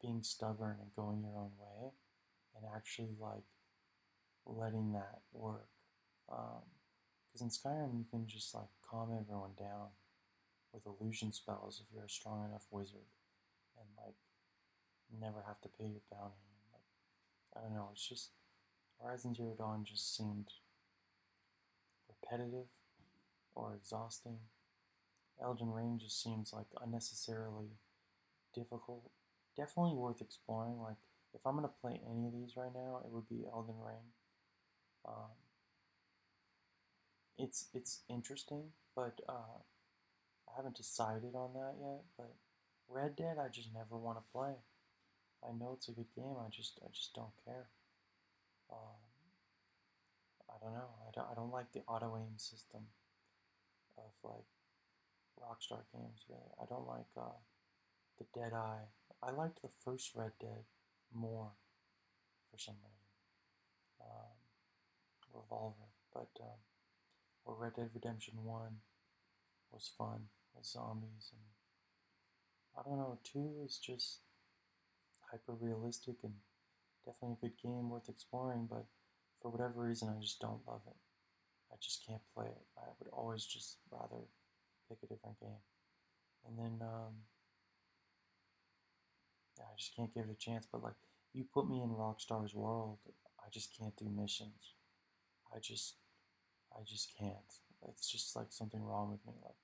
being stubborn and going your own way and actually like letting that work. Because in Skyrim, you can just like calm everyone down with illusion spells if you're a strong enough wizard and like never have to pay your bounty. And, like, I don't know, it's just Horizon Zero Dawn just seemed repetitive or exhausting. Elden Ring just seems like unnecessarily difficult. Definitely worth exploring. Like if I'm gonna play any of these right now, it would be Elden Ring. Um, it's interesting, but I haven't decided on that yet. But Red Dead, I just never want to play. I know it's a good game. I just don't care. Um, I don't know. I don't like the auto aim system of like Rockstar games. Really, I don't like the Dead Eye. I liked the first Red Dead more for some reason. Um, Revolver, but or Red Dead Redemption One was fun with zombies, and I don't know. Two is just hyper realistic and definitely a good game worth exploring, but for whatever reason, I just don't love it. I just can't play it. I would always just rather pick a different game. And then yeah, I just can't give it a chance. But like, you put me in Rockstar's world, I just can't do missions. I just, I just can't. It's just like something wrong with me. Like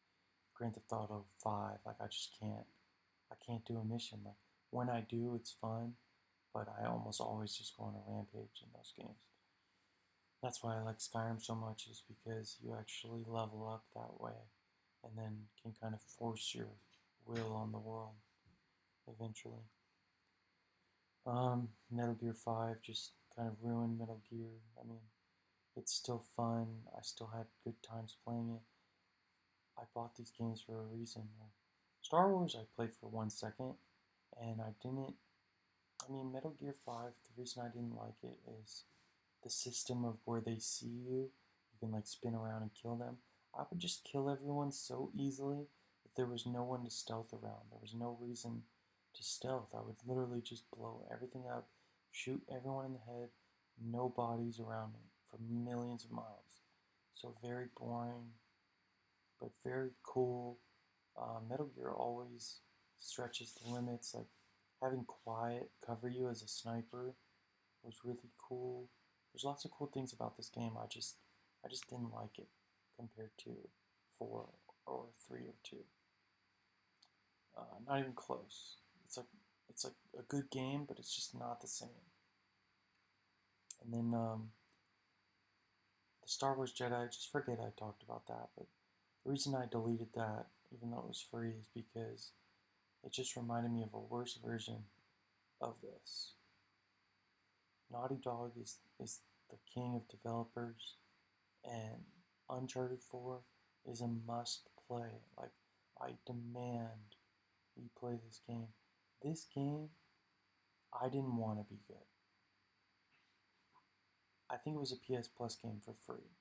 Grand Theft Auto 5, like I just can't. I can't do a mission. Like when I do, it's fun, but I almost always just go on a rampage in those games. That's why I like Skyrim so much, is because you actually level up that way and then can kind of force your will on the world eventually. Metal Gear 5 just kind of ruined Metal Gear. I mean, it's still fun. I still had good times playing it. I bought these games for a reason. Star Wars, I played for 1 second, and I didn't. I mean, Metal Gear 5, the reason I didn't like it is the system of where they see you. You can like spin around and kill them. I would just kill everyone so easily that there was no one to stealth around. There was no reason to stealth. I would literally just blow everything up, shoot everyone in the head, no bodies around me for millions of miles. So very boring, but very cool. Metal Gear always stretches the limits. Like having Quiet cover you as a sniper was really cool. There's lots of cool things about this game. I just didn't like it compared to 4 or 3 or 2. Not even close. It's like a good game, but it's just not the same. And then the Star Wars Jedi. Just forget I talked about that. But the reason I deleted that, even though it was free, is because it just reminded me of a worse version of this. Naughty Dog is the king of developers, and Uncharted 4 is a must play. Like, I demand you play this game. This game, I didn't want to be good. I think it was a PS Plus game for free,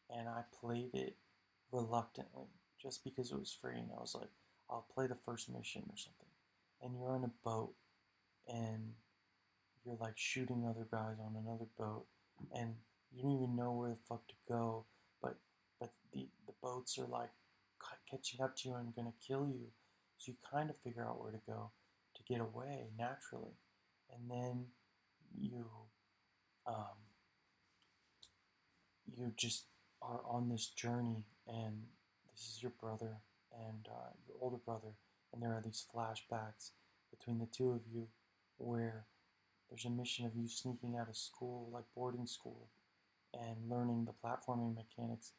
and I played it reluctantly just because it was free, and I was like, I'll play the first mission or something. And you're on a boat, and you're like shooting other guys on another boat, and you don't even know where the fuck to go, but the boats are like catching up to you and gonna kill you, so you kind of figure out where to go to get away naturally, and then you um, you just are on this journey, and this is your brother and your older brother, and there are these flashbacks between the two of you where there's a mission of you sneaking out of school, like boarding school, and learning the platforming mechanics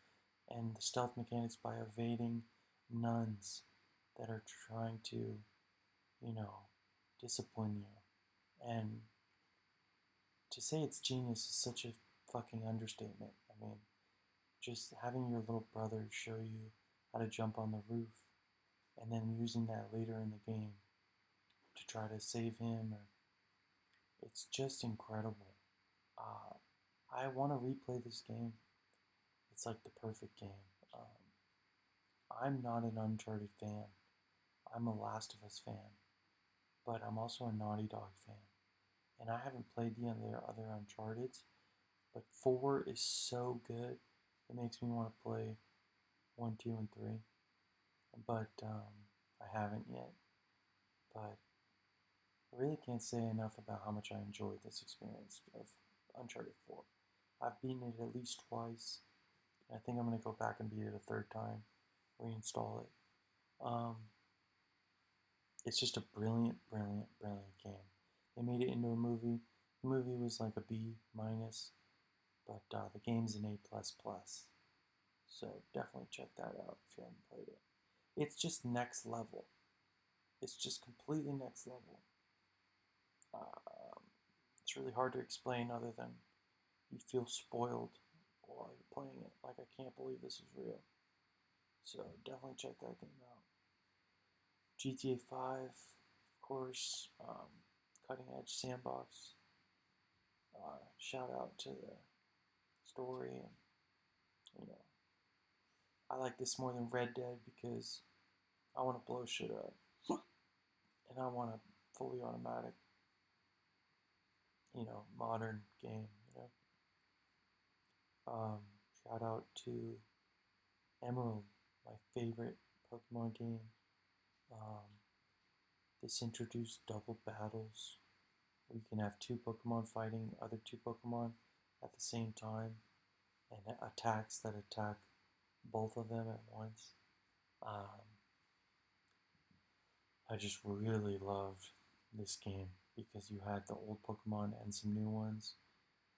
and the stealth mechanics by evading nuns that are trying to, you know, discipline you. And to say it's genius is such a fucking understatement. I mean, just having your little brother show you how to jump on the roof and then using that later in the game to try to save him, or it's just incredible. Uh, I want to replay this game. It's like the perfect game. I'm not an Uncharted fan. I'm a Last of Us fan, but I'm also a Naughty Dog fan. And I haven't played the other Uncharted's, but 4 is so good. It makes me want to play 1, 2, and 3. But I haven't yet. But I really can't say enough about how much I enjoyed this experience of Uncharted 4. I've beaten it at least twice. I think I'm going to go back and beat it a third time, reinstall it. It's just a brilliant, brilliant, brilliant game. They made it into a movie. The movie was like a B minus, but the game's an A plus plus. So definitely check that out if you haven't played it. It's just next level. It's just completely next level. Um, it's really hard to explain other than you feel spoiled while you're playing it. Like, I can't believe this is real. So definitely check that game out. GTA 5, of course, cutting edge sandbox. Shout out to the story, and you know, I like this more than Red Dead because I want to blow shit up, and I want a fully automatic, modern game. Shout out to Emerald, my favorite Pokemon game. Um, this introduced double battles. We can have two Pokemon fighting other two Pokemon at the same time, and attacks that attack both of them at once. Um, I just really loved this game because you had the old Pokemon and some new ones.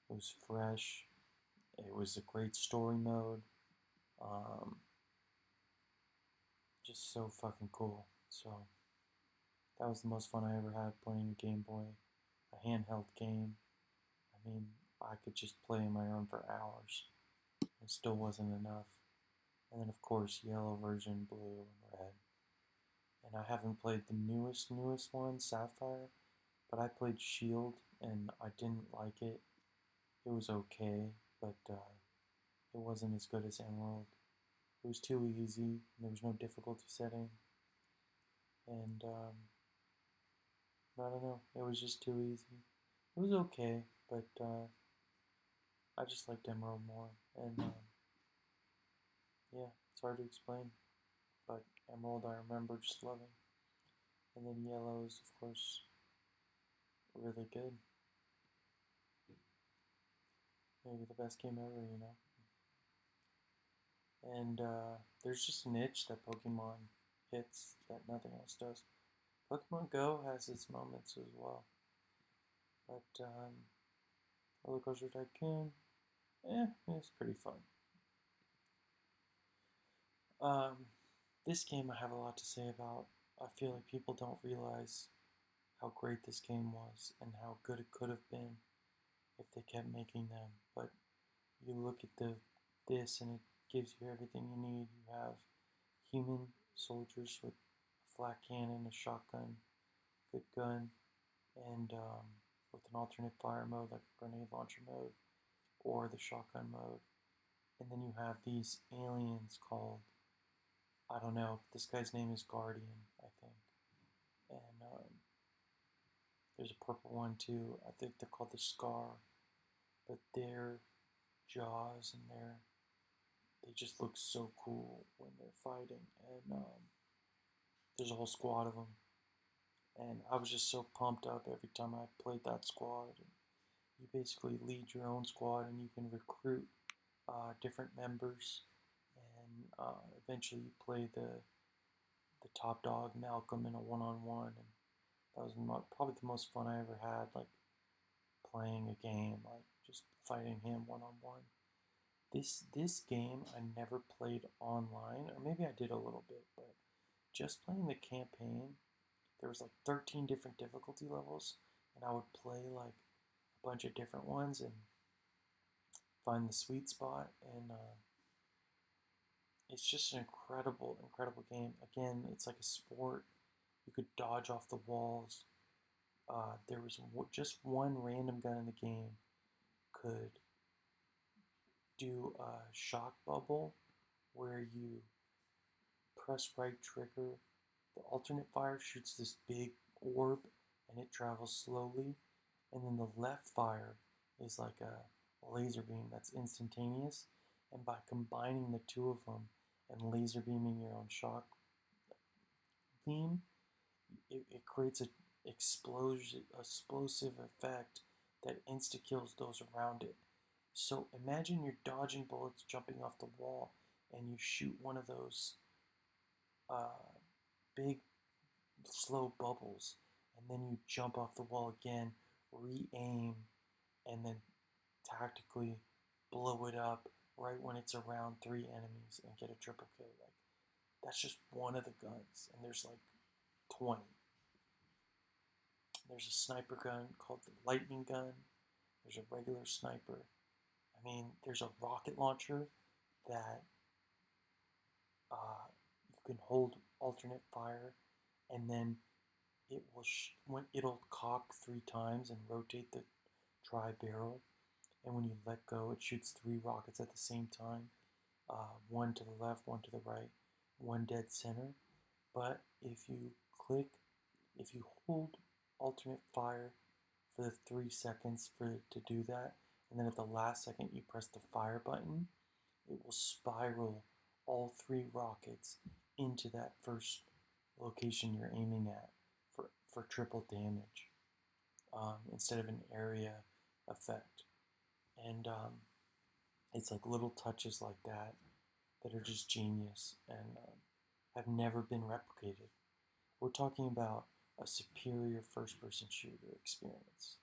It was fresh. It was a great story mode. Um, just so fucking cool. So that was the most fun I ever had playing a Game Boy, a handheld game. I mean, I could just play on my own for hours. It still wasn't enough. And then, of course, yellow version, blue, and red. And I haven't played the newest one, Sapphire, but I played Shield, and I didn't like it. It was okay, but it wasn't as good as Emerald. It was too easy. There was no difficulty setting, and I don't know. It was just too easy. It was okay, but I just liked Emerald more, and yeah, it's hard to explain. But Emerald, I remember just loving, and then Yellow is, of course, really good. Maybe the best game ever. And there's just an itch that Pokemon hits that nothing else does. Pokemon Go has its moments as well, but Roller Coaster Tycoon, it's pretty fun. Um, this game I have a lot to say about. I feel like people don't realize how great this game was and how good it could have been if they kept making them. But you look at this and it gives you everything you need. You have human soldiers with a flat cannon, a shotgun, good gun, and with an alternate fire mode like a grenade launcher mode or the shotgun mode. And then you have these aliens called, I don't know, this guy's name is Guardian, I think. And there's a purple one too. I think they're called the Scar. But their jaws and they just look so cool when they're fighting. And there's a whole squad of them. And I was just so pumped up every time I played that squad. You basically lead your own squad and you can recruit different members. And eventually you play the top dog, Malcolm, in a one-on-one. And that was probably the most fun I ever had, like playing a game, like just fighting him one-on-one. This game I never played online, or maybe I did a little bit, but just playing the campaign, there was like 13 different difficulty levels, and I would play like a bunch of different ones and find the sweet spot. And it's just an incredible, incredible game. Again, it's like a sport. You could dodge off the walls. There was just one random gun in the game could do a shock bubble where you press right trigger. The alternate fire shoots this big orb and it travels slowly. And then the left fire is like a laser beam that's instantaneous. And by combining the two of them and laser beaming your own shock beam, it creates an explosive effect that insta kills those around it. So imagine you're dodging bullets, jumping off the wall, and you shoot one of those uh, big slow bubbles, and then you jump off the wall again, re-aim, and then tactically blow it up right when it's around three enemies and get a triple kill. Like that's just one of the guns, and there's like 20. There's a sniper gun called the lightning gun. There's a regular sniper. I mean, there's a rocket launcher that you can hold alternate fire, and then when it'll cock 3 times and rotate the tri barrel, and when you let go, it shoots 3 rockets at the same time, one to the left, one to the right, one dead center. But if you hold alternate fire for the 3 seconds for it to do that, and then at the last second you press the fire button, it will spiral all 3 rockets into that first location you're aiming at for triple damage, instead of an area effect. And it's like little touches like that that are just genius and have never been replicated. We're talking about a superior first person shooter experience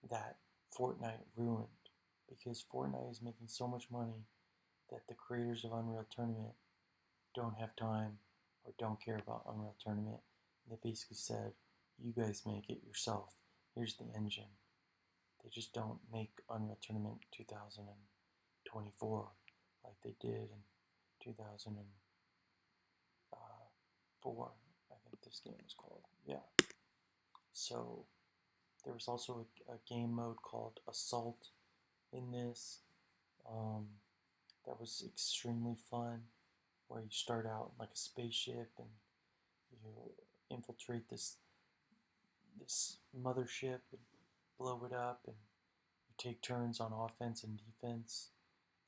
that Fortnite ruined, because Fortnite is making so much money that the creators of Unreal Tournament don't have time or don't care about Unreal Tournament. And they basically said, you guys make it yourself. Here's the engine. They just don't make Unreal Tournament 2024 like they did in 2004. I think this game was called. Yeah. So there was also a game mode called Assault in this, that was extremely fun, where you start out in like a spaceship and you infiltrate this mothership and blow it up, and you take turns on offense and defense,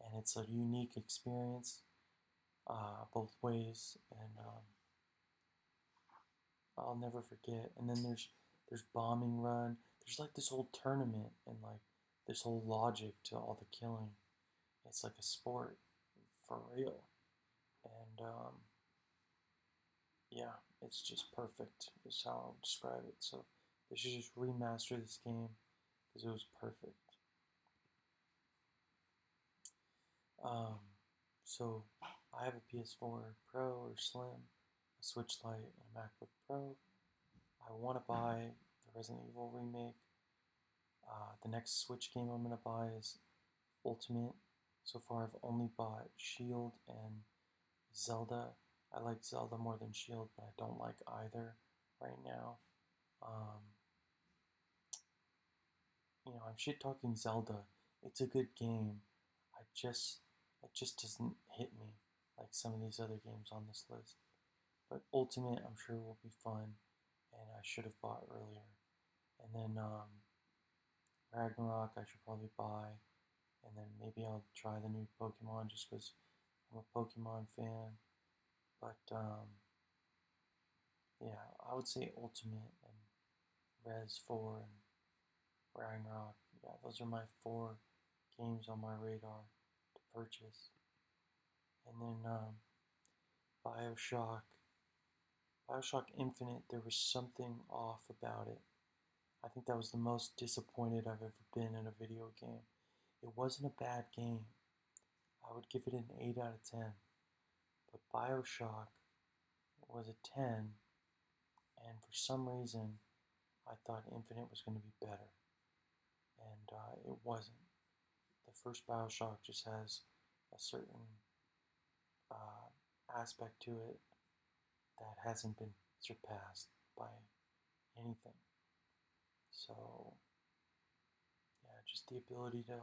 and it's a unique experience, both ways. And I'll never forget. And then there's bombing run. There's like this whole tournament and like this whole logic to all the killing. It's like a sport for real. And yeah, it's just perfect. Is how I'll describe it. So they should just remaster this game because it was perfect. Um, so I have a PS4 Pro or Slim, a Switch Lite, and a MacBook Pro. I want to buy the Resident Evil remake. The next Switch game I'm going to buy is Ultimate. So far, I've only bought Shield and Zelda. I like Zelda more than Shield, but I don't like either right now. Um, I'm shit talking Zelda. It's a good game. I just It just doesn't hit me like some of these other games on this list. But Ultimate, I'm sure will be fun, and I should have bought earlier. And then Ragnarok, I should probably buy, and then maybe I'll try the new Pokemon just because I'm a Pokemon fan. But yeah, I would say Ultimate and Res 4 and Ragnarok. Yeah, those are my 4 games on my radar to purchase. And then Bioshock. Bioshock Infinite, there was something off about it. I think that was the most disappointed I've ever been in a video game. It wasn't a bad game. I would give it an 8 out of 10. But Bioshock was a 10, and for some reason, I thought Infinite was going to be better. And it wasn't. The first Bioshock just has a certain aspect to it that hasn't been surpassed by anything. So, yeah, just the ability to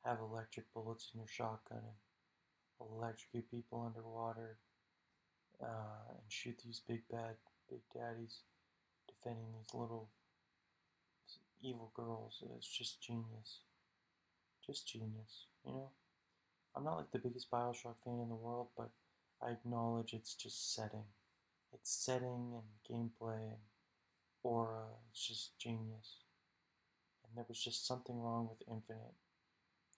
have electric bullets in your shotgun and electrocute people underwater and shoot these big bad big daddies defending these little evil girls. It's just genius. Just genius, you know? I'm not like the biggest Bioshock fan in the world, but I acknowledge it's just setting. It's setting and gameplay and aura. It's just genius. And there was just something wrong with Infinite.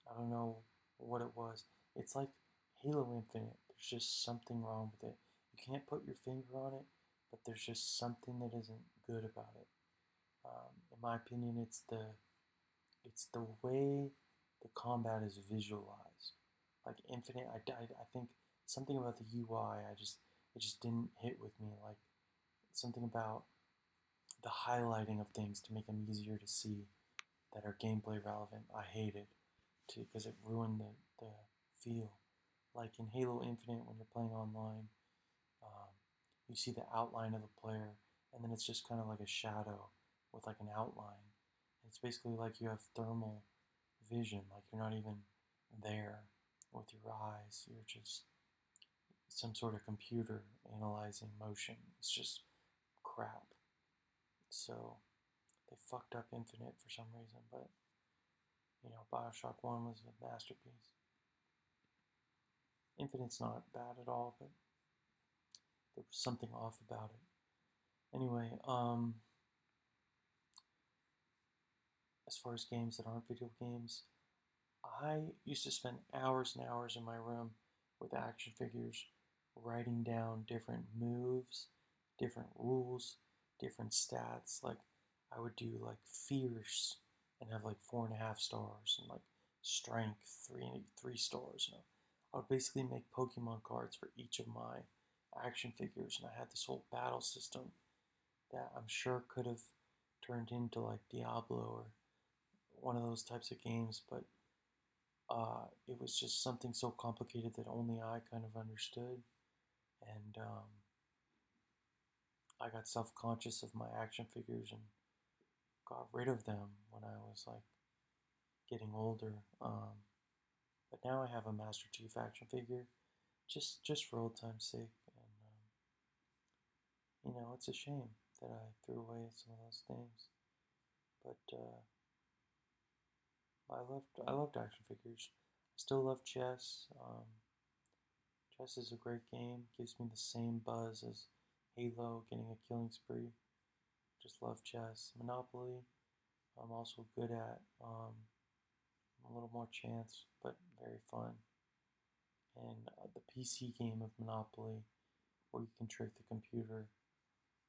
I don't know what it was. It's like Halo Infinite. There's just something wrong with it. You can't put your finger on it, but there's just something that isn't good about it. In my opinion, it's the way the combat is visualized. Like Infinite, I think something about the UI, it just didn't hit with me. Like something about the highlighting of things to make them easier to see that are gameplay relevant. I hated because it ruined the feel. Like in Halo Infinite, when you're playing online, um, you see the outline of the player, and then it's just kind of like a shadow with like an outline. It's basically like you have thermal vision, like you're not even there with your eyes. You're just some sort of computer analyzing motion. It's just crap. So they fucked up Infinite for some reason, but Bioshock 1 was a masterpiece. Infinite's not bad at all, but there was something off about it. Anyway, as far as games that aren't video games, I used to spend hours and hours in my room with action figures, writing down different moves, different rules, different stats. Like I would do like fierce and have like 4.5 stars, and like strength 3 stars. I would basically make Pokemon cards for each of my action figures, and I had this whole battle system that I'm sure could have turned into like Diablo or one of those types of games, but it was just something so complicated that only I kind of understood, and I got self-conscious of my action figures and got rid of them when I was like getting older. But now I have a Master Chief action figure, just for old time's sake, and it's a shame that I threw away some of those things, but I loved action figures. I still love chess. Chess is a great game. Gives me the same buzz as Halo, getting a killing spree. Just love chess. Monopoly, I'm also good at. A little more chance, but very fun. And the PC game of Monopoly, where you can trick the computer,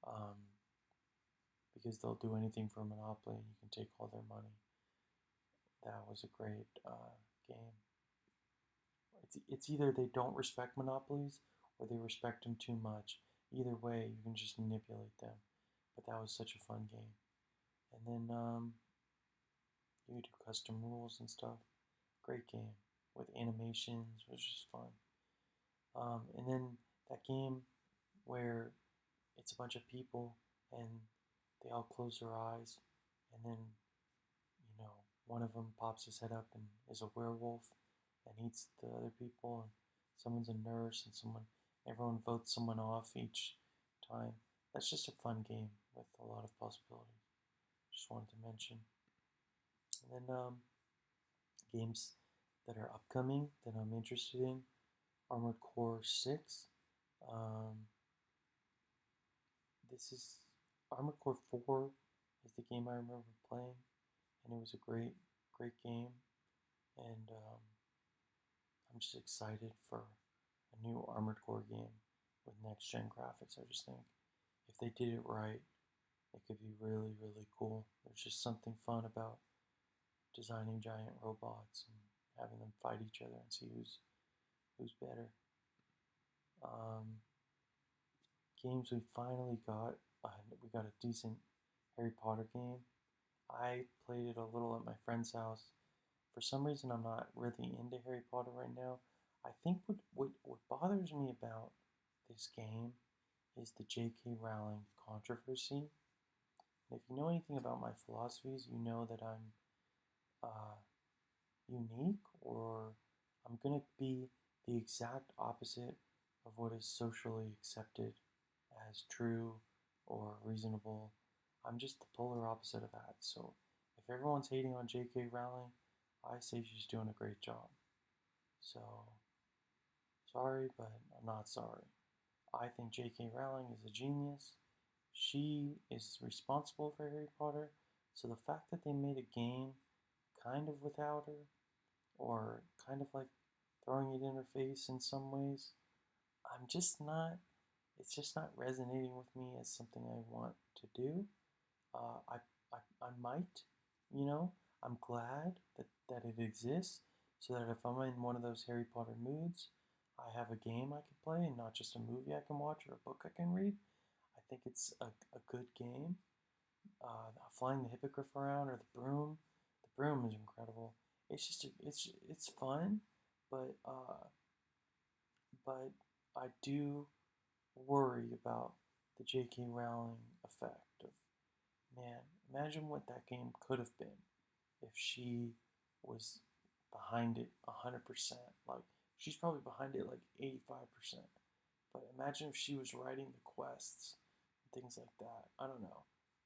um, because they'll do anything for a Monopoly and you can take all their money. That was a great game. It's either they don't respect monopolies or they respect them too much. Either way, you can just manipulate them. But that was such a fun game. And then you do custom rules and stuff. Great game with animations, which is fun. And then that game where it's a bunch of people and they all close their eyes, and then one of them pops his head up and is a werewolf, and eats the other people, and someone's a nurse, and everyone votes someone off each time. That's just a fun game with a lot of possibilities. Just wanted to mention. And then games that are upcoming that I'm interested in: Armored Core 6. Um, this is Armored Core 4 is the game I remember playing, and it was a great game. And I'm just excited for a new Armored Core game with next gen graphics. I just think if they did it right, it could be really cool. There's just something fun about designing giant robots and having them fight each other and see who's better. Um, Games we finally got. We got a decent Harry Potter game. I played it a little at my friend's house. For some reason, I'm not really into Harry Potter right now. I think what bothers me about this game is the J.K. Rowling controversy. And if you know anything about my philosophies, you know that I'm uh, unique, or I'm going to be the exact opposite of what is socially accepted as true or reasonable. I'm just the polar opposite of that. So if everyone's hating on J.K. Rowling, I say she's doing a great job. So sorry, but I'm not sorry. I think J.K. Rowling is a genius. She is responsible for Harry Potter. So the fact that they made a game kind of without her, or kind of like throwing it in her face in some ways, I'm just not, it's just not resonating with me as something I want to do. Uh, I, I might, you know, I'm glad that it exists so that if I'm in one of those Harry Potter moods, I have a game I can play and not just a movie I can watch or a book I can read. I think it's a good game. Flying the hippogriff around, or the broom is incredible. It's just it's fun, but but I do worry about the J.K. Rowling effect of, man, imagine what that game could have been if she was behind it 100%. Like, she's probably behind it like 85%. But imagine if she was writing the quests and things like that. I don't know.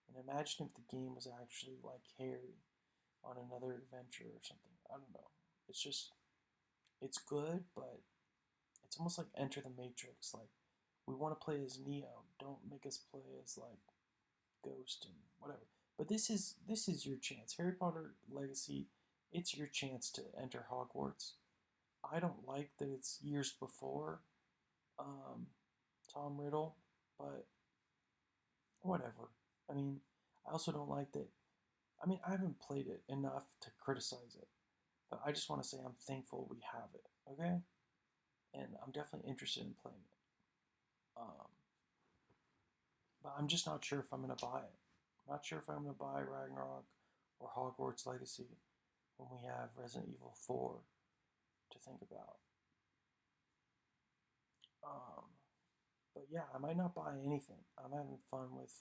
And imagine if the game was actually like Harry on another adventure or something. I don't know. It's just, it's good, but it's almost like Enter the Matrix. Like, we want to play as Neo. Don't make us play as like Ghost and whatever. But this is your chance. Harry Potter Legacy, it's your chance to enter Hogwarts. I don't like that it's years before um, Tom Riddle, but whatever. I mean, I also don't like that. I mean, I haven't played it enough to criticize it, but I just want to say I'm thankful we have it, okay? And I'm definitely interested in playing it. Um, but I'm just not sure if I'm going to buy it. I'm not sure if I'm going to buy Ragnarok or Hogwarts Legacy when we have Resident Evil 4 to think about. Um, but yeah, I might not buy anything. I'm having fun with,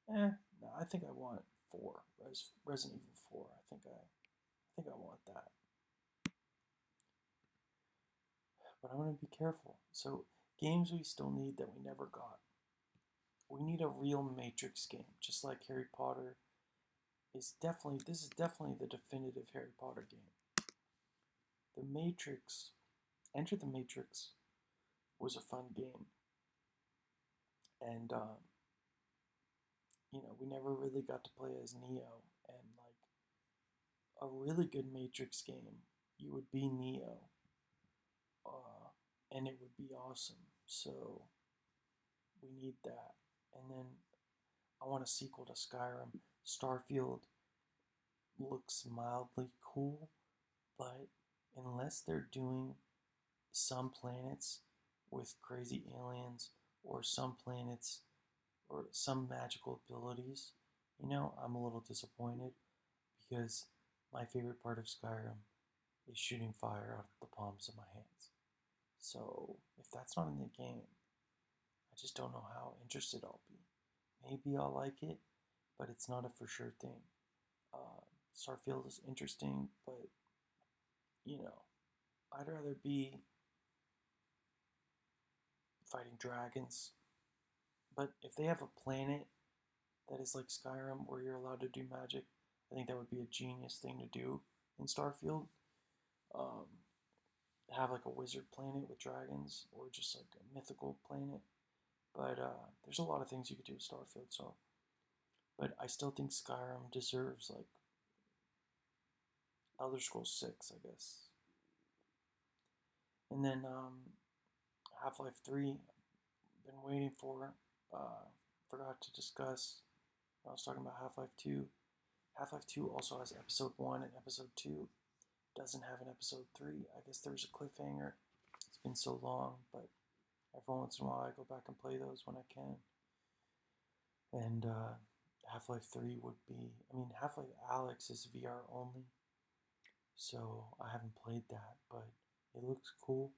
no, I think I want 4, Resident Evil 4. I think I want that. But I'm going to be careful. So, games we still need that we never got. We need a real Matrix game, just like Harry Potter this is definitely the definitive Harry Potter game. The Matrix, Enter the Matrix was a fun game. And, we never really got to play as Neo. And, like, a really good Matrix game, you would be Neo. And it would be awesome. So, we need that. And then I want a sequel to Skyrim. Starfield looks mildly cool, but unless they're doing some planets with crazy aliens, or some planets or some magical abilities, I'm a little disappointed, because my favorite part of Skyrim is shooting fire out of the palms of my hands. So if that's not in the game, I just don't know how interested I'll be. Maybe I'll like it, but it's not a for sure thing. Uh, Starfield is interesting, but I'd rather be fighting dragons. But if they have a planet that is like Skyrim where you're allowed to do magic, I think that would be a genius thing to do in Starfield. Um, have like a wizard planet with dragons or just like a mythical planet. But there's a lot of things you could do with Starfield. So, but I still think Skyrim deserves like Elder Scrolls 6, I guess. And then Half Life 3, been waiting for. Forgot to discuss. I was talking about Half Life 2. Half Life 2 also has Episode 1 and Episode 2. Doesn't have an Episode 3. I guess there's a cliffhanger. It's been so long, but every once in a while I go back and play those when I can. And Half Life 3 would be. I mean, Half Life Alyx is VR only, so I haven't played that, but it looks cool.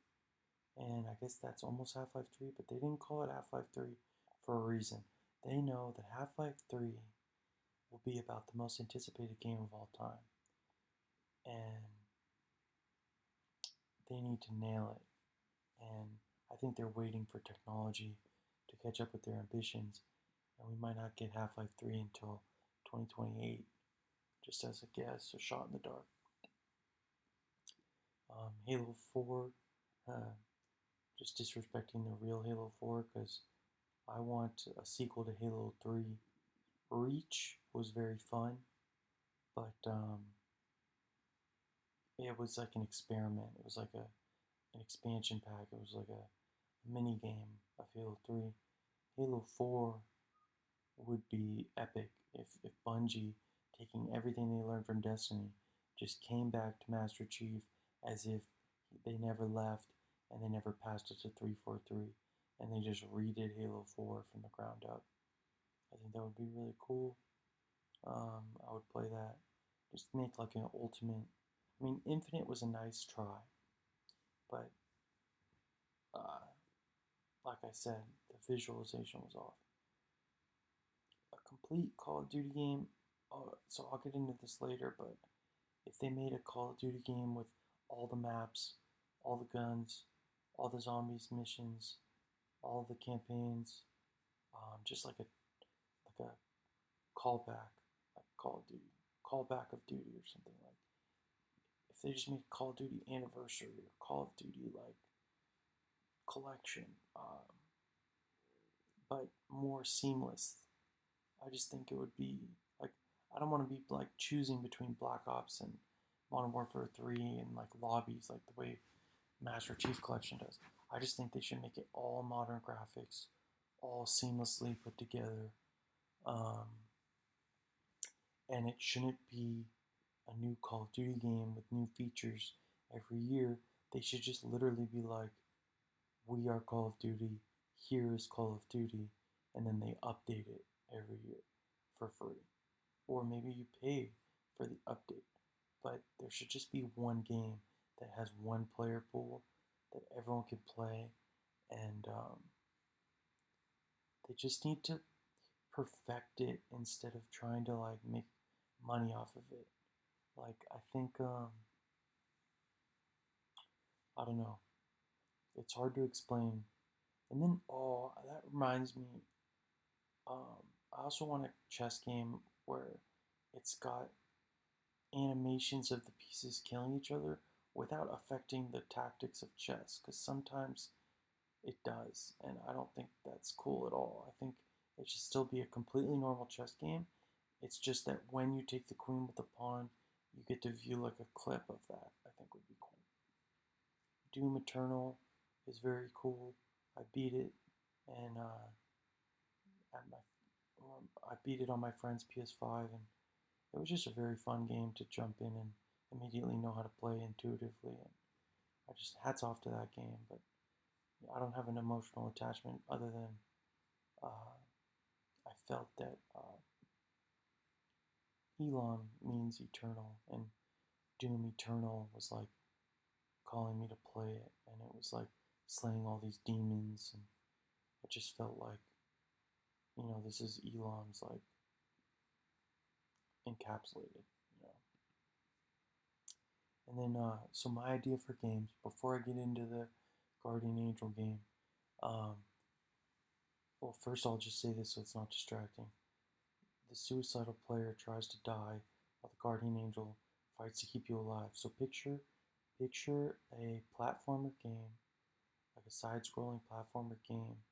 And I guess that's almost Half Life 3, but they didn't call it Half Life 3 for a reason. They know that Half Life 3 will be about the most anticipated game of all time. And they need to nail it. And I think they're waiting for technology to catch up with their ambitions. And we might not get Half Life 3 until 2028, just as a guess, a shot in the dark. Halo 4, just disrespecting the real Halo 4 because I want a sequel to Halo 3. Reach was very fun, but it was like an experiment. It was like an expansion pack. It was like a mini game of Halo 3. Halo 4 would be epic if Bungie, taking everything they learned from Destiny, just came back to Master Chief as if they never left and they never passed it to 343 and they just redid Halo 4 from the ground up. I think that would be really cool. I would play that. Just make like an ultimate. I mean, Infinite was a nice try, but uh, like I said, the visualization was off. A complete Call of Duty game. So I'll get into this later, but if they made a Call of Duty game with all the maps, all the guns, all the zombies missions, all the campaigns, just like a callback, like Call of Duty, callback of Duty or something like. If they just made Call of Duty Anniversary or Call of Duty like Collection, but more seamless, I just think it would be like I don't want to be like choosing between Black Ops and Modern Warfare 3 and like lobbies like the way Master Chief Collection does. I just think they should make it all modern graphics, all seamlessly put together, um, and it shouldn't be a new Call of Duty game with new features every year. They should just literally be like, we are Call of Duty, here is Call of Duty, and then they update it every year for free. Or maybe you pay for the update. But there should just be one game that has one player pool that everyone can play, and they just need to perfect it instead of trying to like make money off of it. Like I think I don't know. It's hard to explain. And then oh, that reminds me. I also want a chess game where it's got animations of the pieces killing each other without affecting the tactics of chess, because sometimes it does, and I don't think that's cool at all. I think it should still be a completely normal chess game. It's just that when you take the queen with the pawn, you get to view like a clip of that. I think would be cool. Doom Eternal is very cool. I beat it, and at my I beat it on my friend's PS5, and it was just a very fun game to jump in and immediately know how to play intuitively. And I just hats off to that game, but I don't have an emotional attachment other than uh, I felt that Elon means eternal, and Doom Eternal was like calling me to play it, and it was like slaying all these demons, and it just felt like, this is Elon's like encapsulated, you know. And then, so my idea for games, before I get into the Guardian Angel game, um, well, first I'll just say this so it's not distracting. The suicidal player tries to die while the Guardian Angel fights to keep you alive. So picture a platformer game, like a side-scrolling platformer game,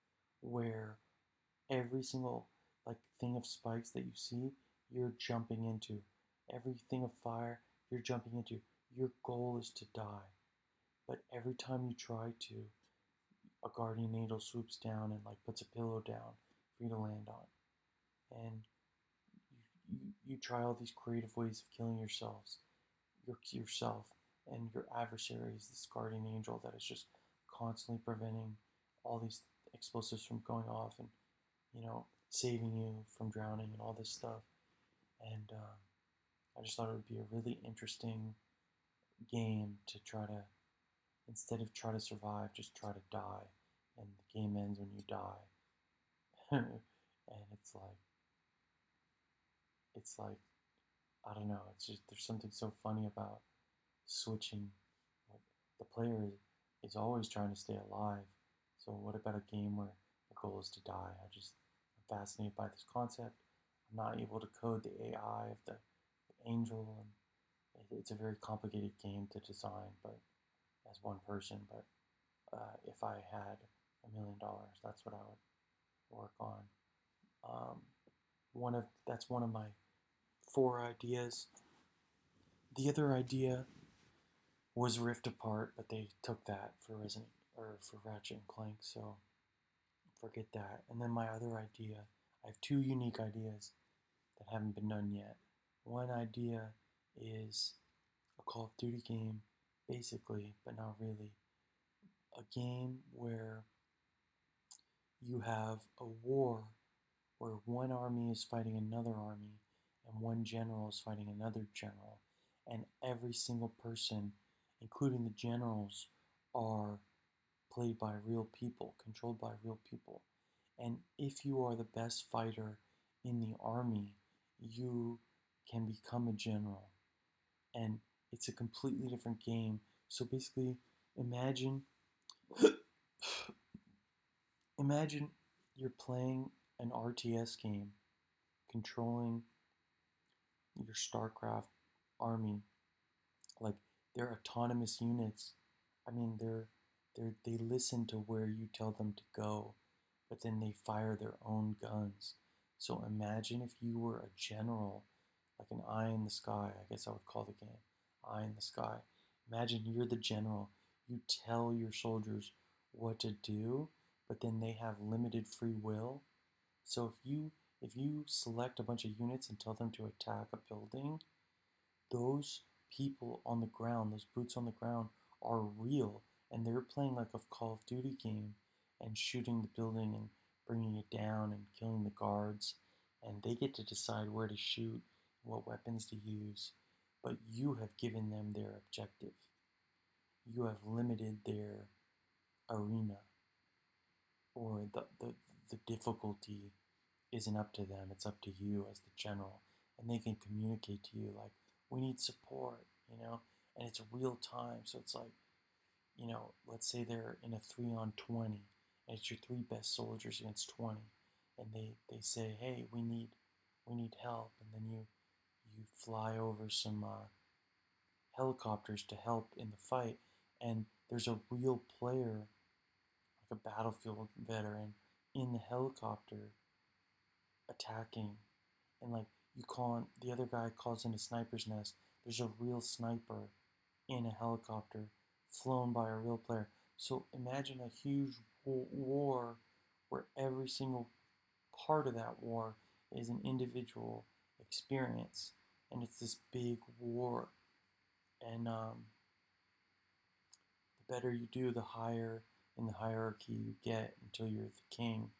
where every single like thing of spikes that you see, you're jumping into. Everything of fire, you're jumping into. Your goal is to die. But every time you try to, a guardian angel swoops down and like puts a pillow down for you to land on. And you try all these creative ways of killing yourself, and your adversary is this guardian angel that is just constantly preventing all these explosives from going off and saving you from drowning and all this stuff. And I just thought it would be a really interesting game to try to, instead of try to survive, just try to die. And the game ends when you die. And it's like, I don't know, it's just, there's something so funny about switching. Like, the player is always trying to stay alive. So what about a game where the goal is to die? I'm fascinated by this concept. I'm not able to code the AI of the angel, and it's a very complicated game to design. But as one person, but if I had $1 million, that's what I would work on. Um, that's one of my 4 ideas. The other idea was Rift Apart, but they took that for Resident or for Ratchet and Clank, so forget that. And then my other idea, I have 2 unique ideas that haven't been done yet. One idea is a Call of Duty game, basically, but not really. A game where you have a war where one army is fighting another army and one general is fighting another general, and every single person, including the generals, are played by real people, controlled by real people. And if you are the best fighter in the army, you can become a general. And it's a completely different game. So basically, imagine imagine you're playing an RTS game, controlling your StarCraft army. Like, they're autonomous units. I mean, they listen to where you tell them to go, but then they fire their own guns. So imagine if you were a general, like an eye in the sky. I guess I would call the game Eye in the Sky. Imagine you're the general. You tell your soldiers what to do, but then they have limited free will. So if you select a bunch of units and tell them to attack a building, those people on the ground, those boots on the ground, are real, and they're playing like a Call of Duty game and shooting the building and bringing it down and killing the guards, and they get to decide where to shoot, what weapons to use, but you have given them their objective. You have limited their arena, or the difficulty isn't up to them, it's up to you as the general. And they can communicate to you like, we need support. And it's real time. So it's like, let's say they're in a 3-on-20, and it's your 3 best soldiers against 20. And they say, hey, we need help. And then you fly over some helicopters to help in the fight. And there's a real player, like a battlefield veteran, in the helicopter attacking, and like the other guy calls in a sniper's nest. There's a real sniper in a helicopter flown by a real player. So imagine a huge war where every single part of that war is an individual experience, and it's this big war. And the better you do, the higher in the hierarchy you get until you're the king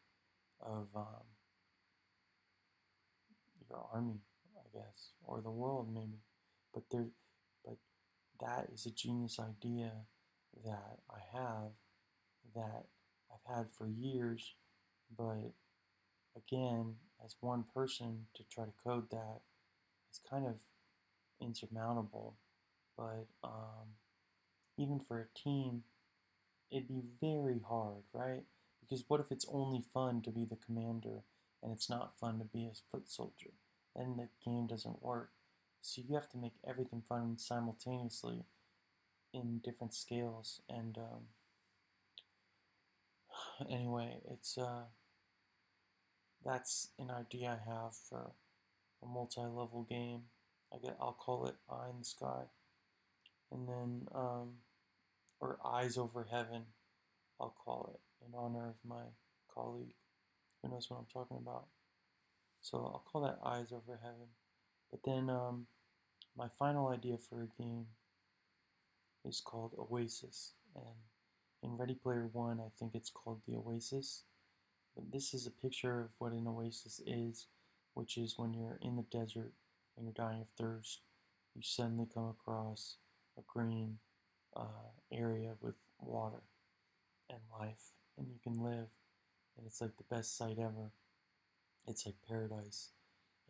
of your army, I guess, or the world maybe. But that is a genius idea that I have, that I've had for years. But again, as one person to try to code that is kind of insurmountable. but even for a team, it'd be very hard, right? Because what if it's only fun to be the commander and it's not fun to be a foot soldier? Then the game doesn't work. So you have to make everything fun simultaneously in different scales. And anyway, it's that's an idea I have for a multi-level game. I'll call it Eye in the Sky, and then or Eyes Over Heaven. I'll call it in honor of my colleague who knows what I'm talking about. So I'll call that Eyes Over Heaven. But then my final idea for a game is called Oasis, and in Ready Player One, I think it's called the Oasis. But this is a picture of what an oasis is, which is when you're in the desert and you're dying of thirst, you suddenly come across a green area with water and life, and you can live, and it's like the best sight ever. It's like paradise.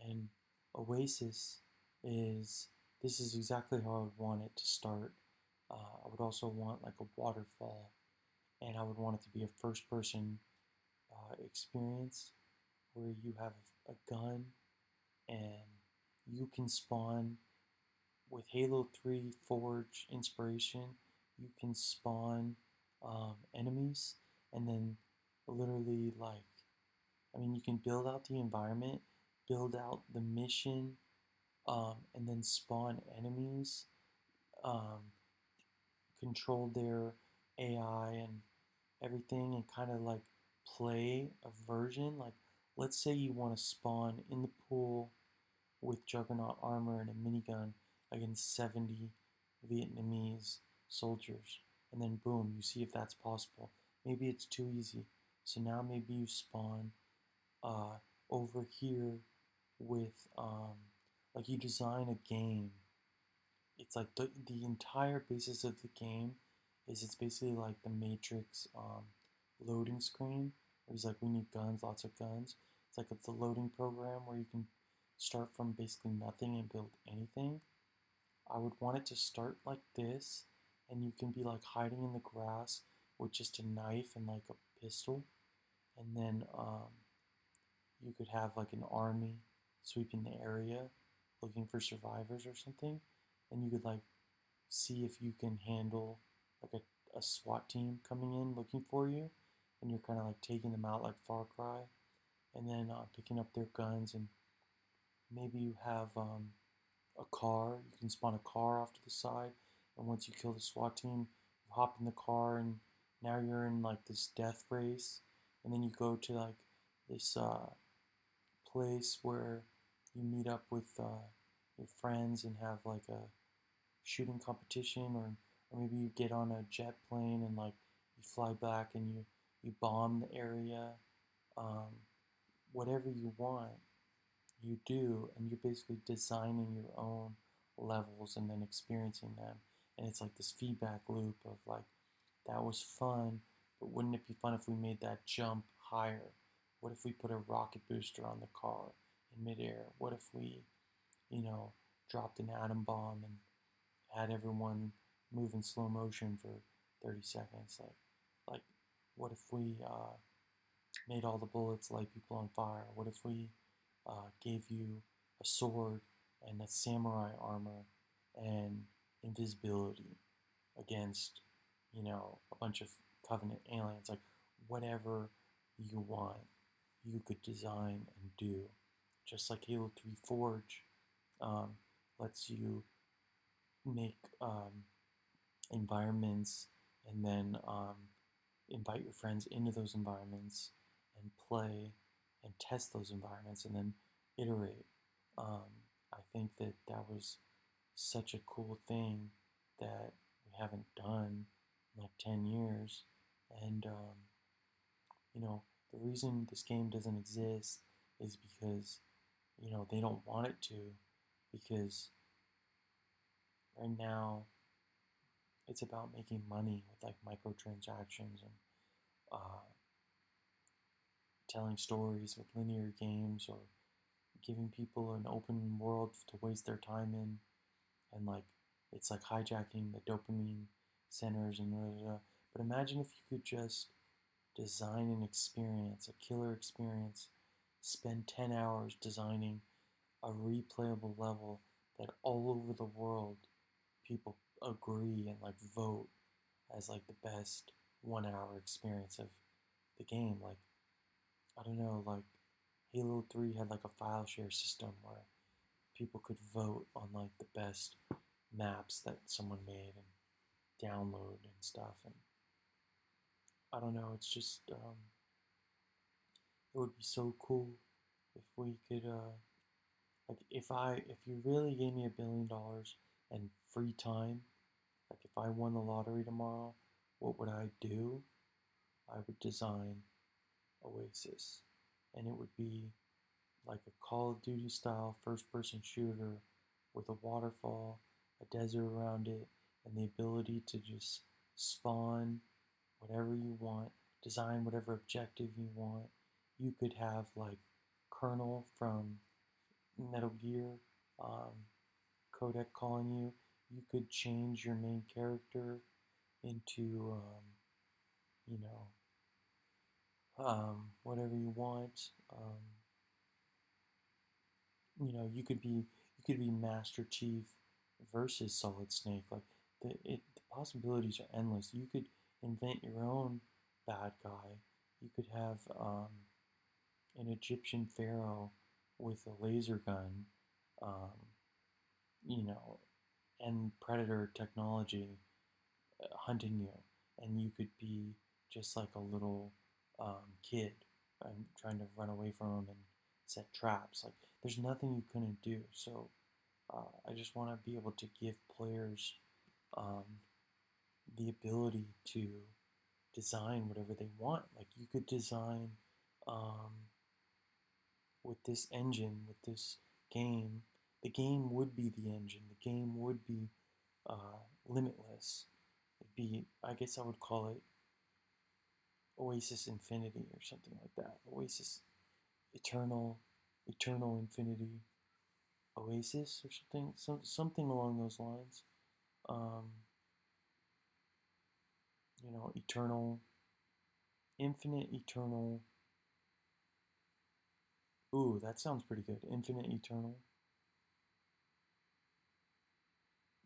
And Oasis is this is exactly how I would want it to start. I would also want like a waterfall, and I would want it to be a first person experience where you have a gun and you can spawn with Halo 3 Forge inspiration. You can spawn enemies and then literally like I mean you can build out the environment, build out the mission, and then spawn enemies, um, control their AI and everything and kind of like play a version. Like, let's say you want to spawn in the pool with Juggernaut armor and a minigun against 70 Vietnamese soldiers. And then, boom, you see if that's possible. Maybe it's too easy. So now maybe you spawn uh, over here with, like, you design a game. It's like the entire basis of the game is it's basically like the Matrix loading screen where he's like, we need guns, lots of guns. It's like it's a loading program where you can start from basically nothing and build anything. I would want it to start like this, and you can be like hiding in the grass with just a knife and like a pistol, and then you could have like an army sweeping the area looking for survivors or something, and you could like see if you can handle like a SWAT team coming in looking for you, and you're kind of like taking them out like Far Cry, and then picking up their guns, and maybe you have a car. You can spawn a car off to the side, and once you kill the SWAT team, you hop in the car, and now you're in like this death race, and then you go to like this place where you meet up with your friends and have like a shooting competition, or maybe you get on a jet plane and like you fly back and you bomb the area. um, Whatever you want you do, and you're basically designing your own levels and then experiencing them, and it's like this feedback loop of like, that was fun, but wouldn't it be fun if we made that jump higher? What if we put a rocket booster on the car in midair? What if we, you know, dropped an atom bomb and had everyone move in slow motion for 30 seconds? Like what if we made all the bullets light people on fire? What if we gave you a sword and a samurai armor and invisibility against, you know, a bunch of Covenant aliens? Like, whatever you want, you could design and do. Just like Halo 3 Forge um, lets you make environments and then invite your friends into those environments and play and test those environments and then iterate. Um, I think that that was such a cool thing that we haven't done in like 10 years. And, you know, the reason this game doesn't exist is because, you know, they don't want it to, because right now it's about making money with like microtransactions and uh, telling stories with linear games, or giving people an open world to waste their time in, and like it's like hijacking the dopamine centers and blah, blah, blah. But imagine if you could just design an experience, a killer experience, spend 10 hours designing a replayable level that all over the world people agree and like vote as like the best 1 hour experience of the game. Like, I don't know, like Halo 3 had like a file share system where people could vote on like the best maps that someone made and download and stuff. And I don't know, it's just, it would be so cool if we could, like, if you really gave me $1 billion and free time, like if I won the lottery tomorrow, what would I do? I would design Oasis, and it would be like a Call of Duty style first person shooter with a waterfall, a desert around it, and the ability to just spawn whatever you want, design whatever objective you want. You could have like Colonel from Metal Gear, um, Codec calling you. You could change your main character into, you know, whatever you want. You could be Master Chief versus Solid Snake. Like the possibilities are endless. You could invent your own bad guy. You could have an Egyptian pharaoh with a laser gun, um, you know, and predator technology hunting you, and you could be just like a little kid trying to run away from him and set traps. Like there's nothing you couldn't do. So I just want to be able to give players um, the ability to design whatever they want. Like you could design um, with this engine, with this game. The game would be the engine. The game would be limitless. It'd be, I guess I would call it Oasis Infinity or something like that. Oasis Eternal, Eternal Infinity Oasis or something along those lines. Um, Eternal, Infinite, Eternal. Ooh, that sounds pretty good. Infinite, Eternal.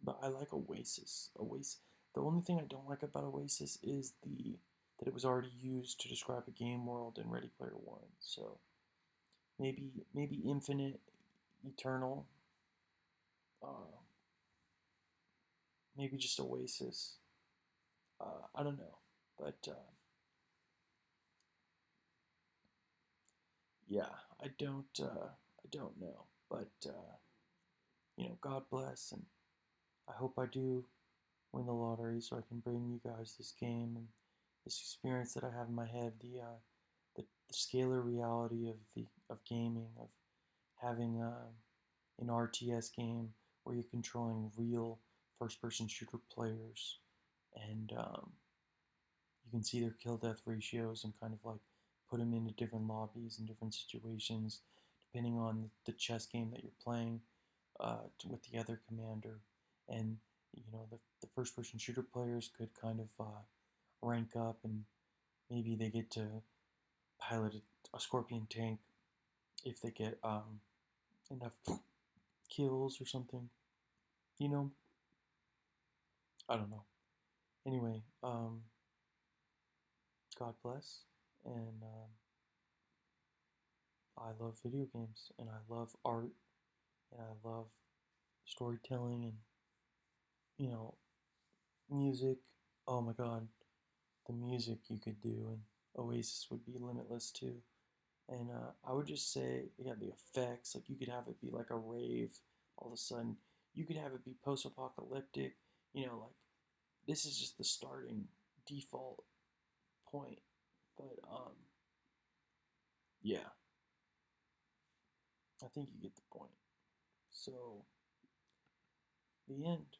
But I like Oasis. Oasis. The only thing I don't like about Oasis is the that it was already used to describe a game world in Ready Player One. So maybe Infinite, Eternal. Uh, maybe just Oasis. I don't know, but yeah, I don't know, but God bless, and I hope I do win the lottery so I can bring you guys this game and this experience that I have in my head, the scalar reality of gaming, of having an RTS game where you're controlling real first-person shooter players, and you can see their kill death ratios and kind of like put them into different lobbies and different situations depending on the chess game that you're playing with the other commander. And the first person shooter players could kind of rank up, and maybe they get to pilot a Scorpion tank if they get enough kills or something. You know, I don't know. Anyway, God bless, and I love video games, and I love art, and I love storytelling, and you know, music. Oh my God, the music you could do, and Oasis would be limitless too. And I would just say, yeah, the effects, like you could have it be like a rave all of a sudden. You could have it be post apocalyptic, like this is just the starting default point. But yeah, I think you get the point. So, the end.